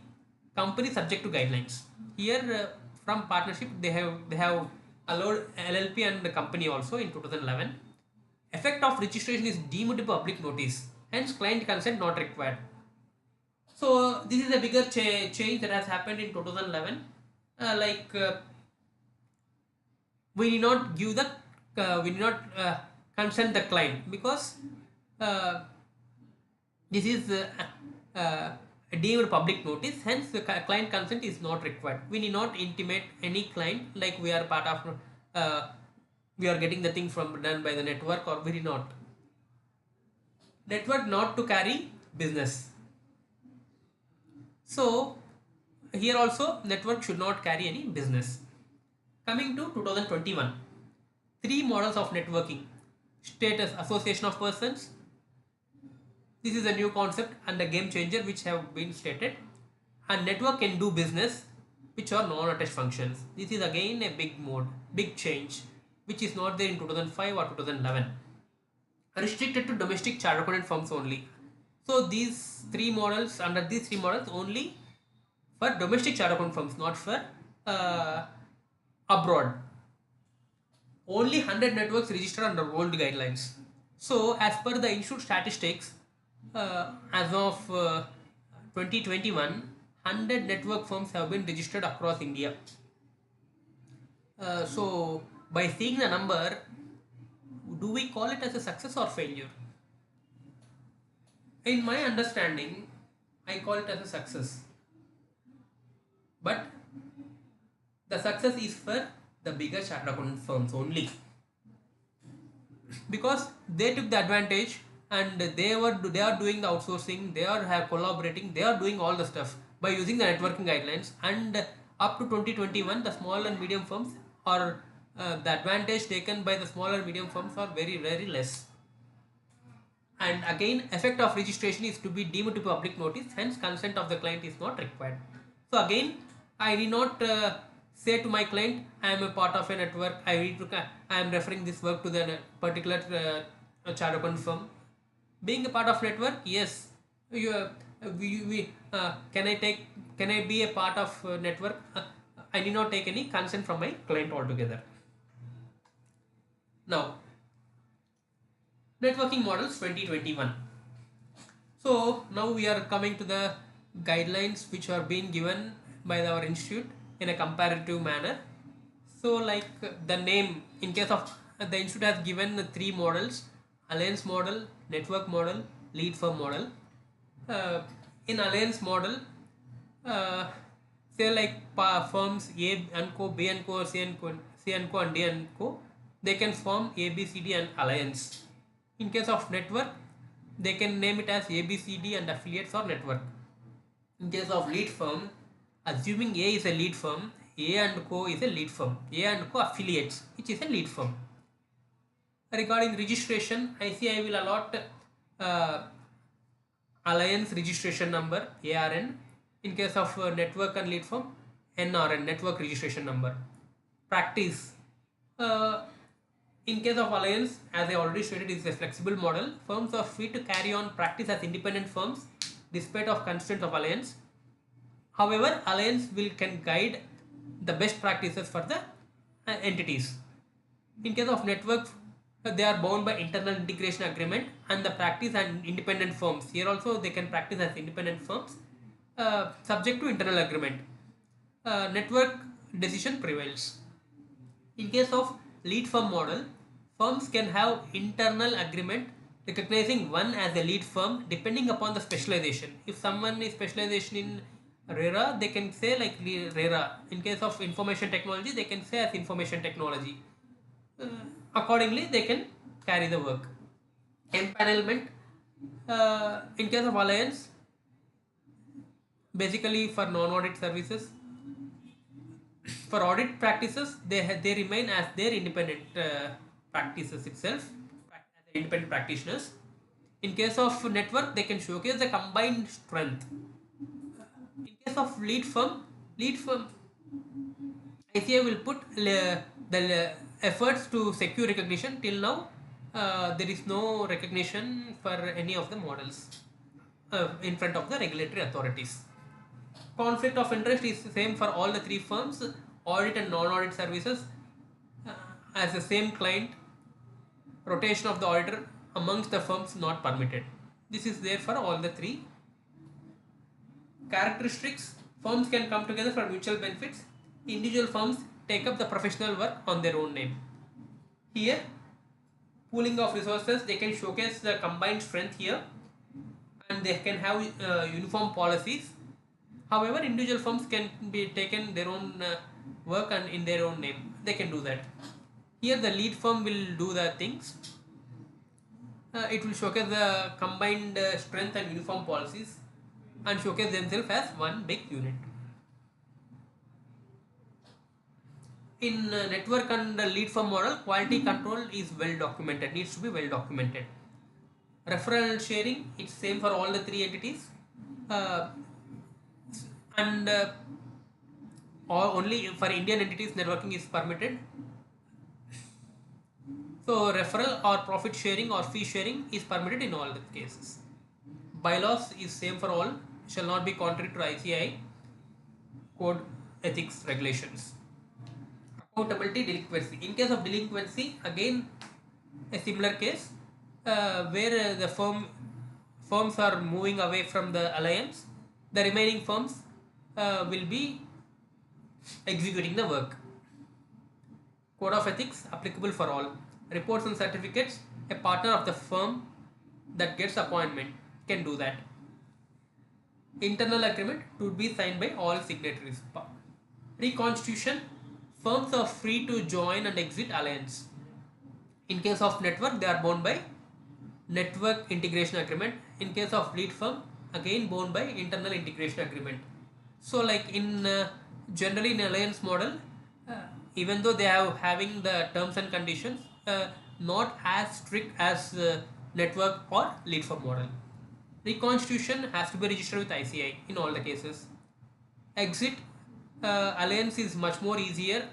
company subject to guidelines. Here from partnership they have allowed LLP and the company also in 2011. Effect of registration is deemed to public notice, hence client consent not required. So this is a bigger change that has happened in 2011. We need not give the we need not consent the client, because uh, this is deemed public notice, hence the client consent is not required. We need not intimate any client like we are part of we are getting the thing from done by the network, or we did not. Network not to carry business. So here also network should not carry any business. Coming to 2021, three models of networking. Status, association of persons. This is a new concept and a game changer which have been stated. And network can do business, which are non-attached functions. This is again a big change, which is not there in 2005 or 2011. Restricted to domestic chartered accountant firms only. So these three models, under these three models only for domestic chartered accountant firms, not for abroad. Only 100 networks registered under old guidelines. So as per the institute statistics, as of 2021, 100 network firms have been registered across India. So by seeing the number, do we call it as a success or failure? In my understanding, I call it as a success. But the success is for the bigger chartered accountant firms only, because they took the advantage and they are doing the outsourcing, they are collaborating, they are doing all the stuff by using the networking guidelines, and up to 2021 the small and medium firms are the advantage taken by the small and medium firms are very less. And again, effect of registration is to be deemed to public notice, hence consent of the client is not required. So again, I need not say to my client I am a part of a network, I am referring this work to the particular chartered accountant firm. Being a part of network, yes, you can I be a part of network, I need not take any consent from my client altogether. Now, networking models 2021. So now we are coming to the guidelines which are being given by our institute in a comparative manner. So like the name, in case of the institute has given the three models: alliance model, network model, lead firm model. In alliance model, uh, say like firms A and Co, B and Co, C and Co, and D and Co, they can form A, B, C, D and alliance. In case of network, they can name it as A, B, C, D and affiliates or network. In case of lead firm, assuming A is a lead firm, A and Co is a lead firm, A and Co affiliates, which is a lead firm. Regarding registration, ICAI will allot alliance registration number, ARN. In case of network and lead firm, NRN, network registration number. Practice, Uh, in case of Alliance, as I already stated, is a flexible model. Firms are free to carry on practice as independent firms despite of constraints of Alliance. However, Alliance will can guide the best practices for the entities. In case of network, they are bound by internal integration agreement and the practice and independent firms. Here also they can practice as independent firms subject to internal agreement. Network decision prevails. In case of lead firm model, firms can have internal agreement recognizing one as a lead firm depending upon the specialization. If someone is specialization in RERA, they can say like RERA. In case of information technology, they can say as information technology. Uh, Accordingly, they can carry the work. Empanelment. In case of Alliance, basically for non-audit services, for audit practices they remain as their independent practices itself as independent practitioners. In case of network, they can showcase the combined strength. In case of lead firm ICAI will put the efforts to secure recognition. Till now there is no recognition for any of the models in front of the regulatory authorities. Conflict of interest is the same for all the three firms, audit and non-audit services, uh, as the same client. Rotation of the auditor amongst the firms not permitted. This is there for all the three. Characteristics: firms can come together for mutual benefits. Individual firms take up the professional work on their own name. Here, pooling of resources, they can showcase the combined strength here, and they can have uniform policies. However, individual firms can be taken their own work and in their own name. They can do that. Here, the lead firm will do the things. It will showcase the combined strength and uniform policies and showcase themselves as one big unit. In network and lead firm model, quality control is well documented, needs to be well documented. Referral sharing, it's same for all the three entities. Uh, and or only for Indian entities networking is permitted. So referral or profit sharing or fee sharing is permitted in all the cases. Bylaws is same for all, shall not be contrary to ICAI code ethics regulations. Accountability delinquency. In case of delinquency, again a similar case where the firms are moving away from the alliance, the remaining firms will be executing the work. Code of ethics applicable for all. Reports and certificates, a partner of the firm that gets appointment can do that. Internal agreement to be signed by all signatories. Reconstitution, firms are free to join and exit alliance. In case of network, they are bound by network integration agreement. In case of lead firm, again bound by internal integration agreement. So like in generally in alliance model, even though they are having the terms and conditions, not as strict as network or lead firm model. Reconstitution has to be registered with ICAI in all the cases. Exit alliance is much more easier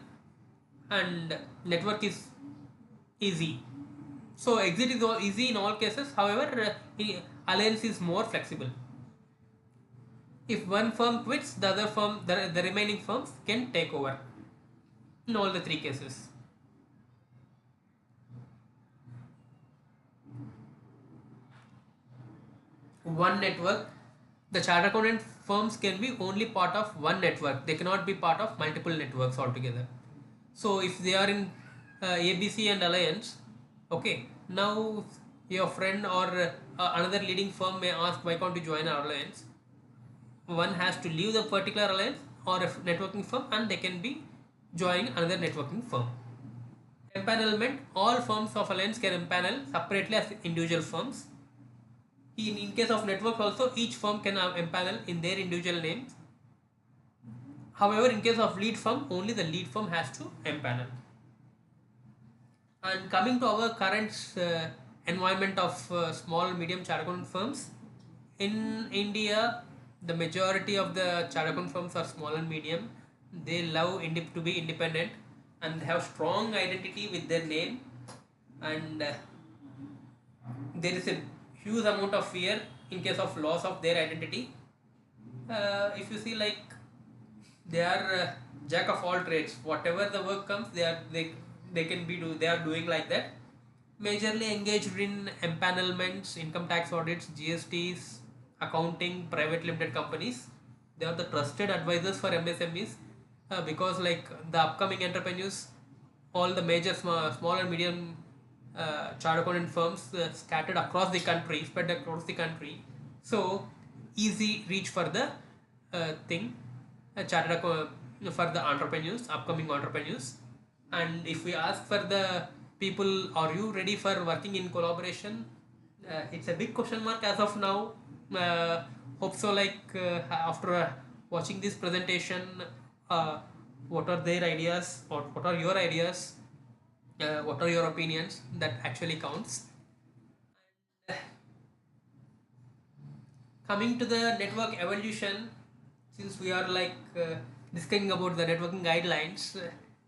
and network is easy. So exit is easy in all cases. However, alliance is more flexible. If one firm quits, the other firm, the remaining firms can take over in all the three cases. One network, the chartered accountant firms can be only part of one network. They cannot be part of multiple networks altogether. So if they are in ABC and Alliance, okay, now your friend or another leading firm may ask, why can't you join our alliance? One has to leave the particular alliance or a networking firm and they can be joining another networking firm. Empanelment, all firms of alliance can empanel separately as individual firms. In case of network also, each firm can empanel in their individual names. However, in case of lead firm, only the lead firm has to empanel. And coming to our current environment of small medium chartered accountant firms, in India, the majority of the chartered accountant firms are small and medium. They love to be independent. and they have strong identity with their name, and there is a huge amount of fear in case of loss of their identity. If you see, like, they are jack of all trades. Whatever the work comes, they can be do they are doing like that. Majorly engaged in empanelments, income tax audits, GSTs, accounting, private limited companies. They are the trusted advisors for MSMEs, because like the upcoming entrepreneurs, all the major small and medium chartered accountant firms scattered across the country, spread across the country. So easy reach for the thing, chartered for the entrepreneurs, upcoming entrepreneurs. And if we ask for the people, are you ready for working in collaboration? It's a big question mark as of now. Uh, Hope so. Like, after watching this presentation, uh, what are their ideas, or what are your ideas? What are your opinions? That actually counts. Coming to the network evolution, since we are like discussing about the networking guidelines,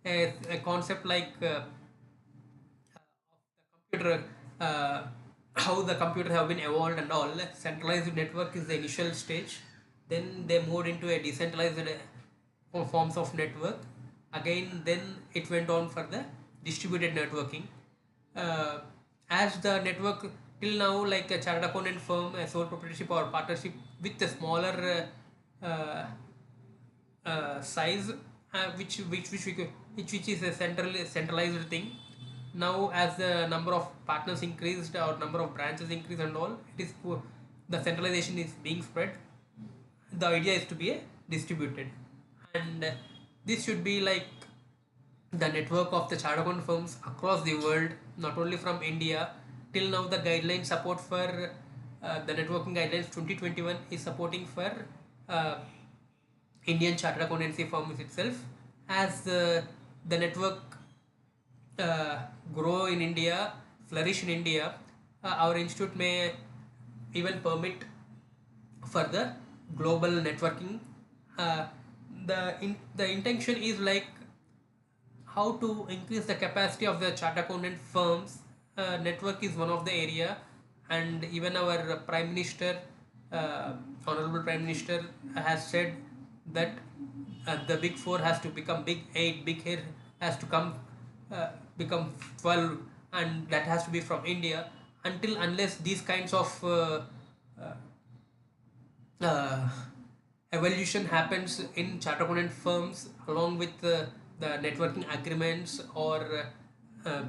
a concept like computer, how the computer have been evolved and all. Centralized network is the initial stage, then they moved into a decentralized forms of network. Again, then it went on for the distributed networking. uh, as the network till now, like a chartered accountant firm, a sole proprietorship or partnership with a smaller size, which is a centralized thing. Now, as the number of partners increased or number of branches increased and all, it is the centralization is being spread. The idea is to be a distributed, and this should be like the network of the chartered accountant firms across the world, not only from India. Till now, the guidelines support for the networking guidelines 2021 is supporting for uh, Indian chartered accountancy firms itself. As the network uh, grow in India, flourish in India, our institute may even permit for the global networking. Uh, the intention is like how to increase the capacity of the chartered accountant firms. Network is one of the area, and even our prime minister, uh, honorable prime minister, has said that the big four has to become big eight, big here has to come become 12, and that has to be from India. Until unless these kinds of uh, uh, evolution happens in chartered accountant firms, along with the networking agreements, or uh,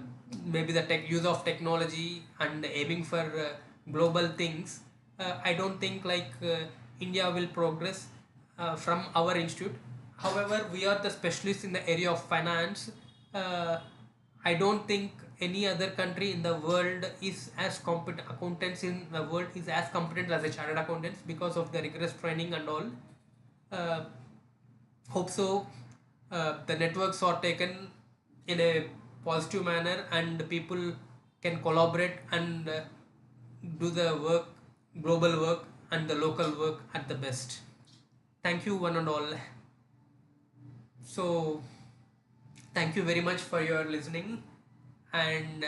maybe the use of technology and aiming for global things. I don't think like India will progress from our institute. However, we are the specialists in the area of finance. uh, I don't think any other country in the world is as competent, accountants in the world is as competent as the chartered accountants, because of the rigorous training and all. Uh, Hope so. The networks are taken in a positive manner, and people can collaborate and do the work, global work and the local work at the best. Thank you, one and all. So, thank you very much for your listening, and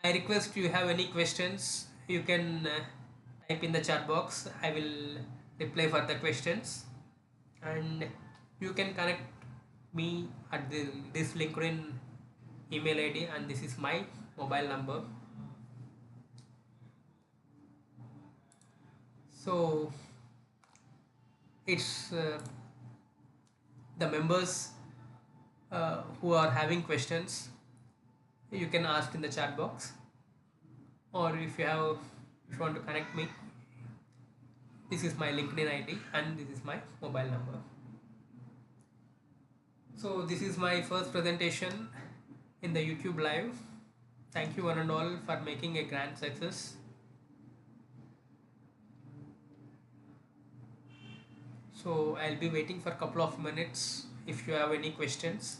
I request you have any questions, you can type in the chat box. I will reply for the questions, and you can connect me at this LinkedIn email ID, and this is my mobile number. So it's the members who are having questions, you can ask in the chat box, or if you want to connect me, this is my LinkedIn ID and this is my mobile number. So this is my first presentation in the YouTube live. Thank you one and all for making a grand success. So I'll be waiting for a couple of minutes if you have any questions.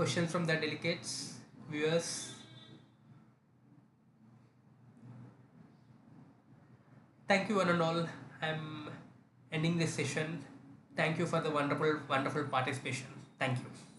questions from the delegates, viewers. Thank you, one and all. I'm ending this session. Thank you for the wonderful participation. Thank you.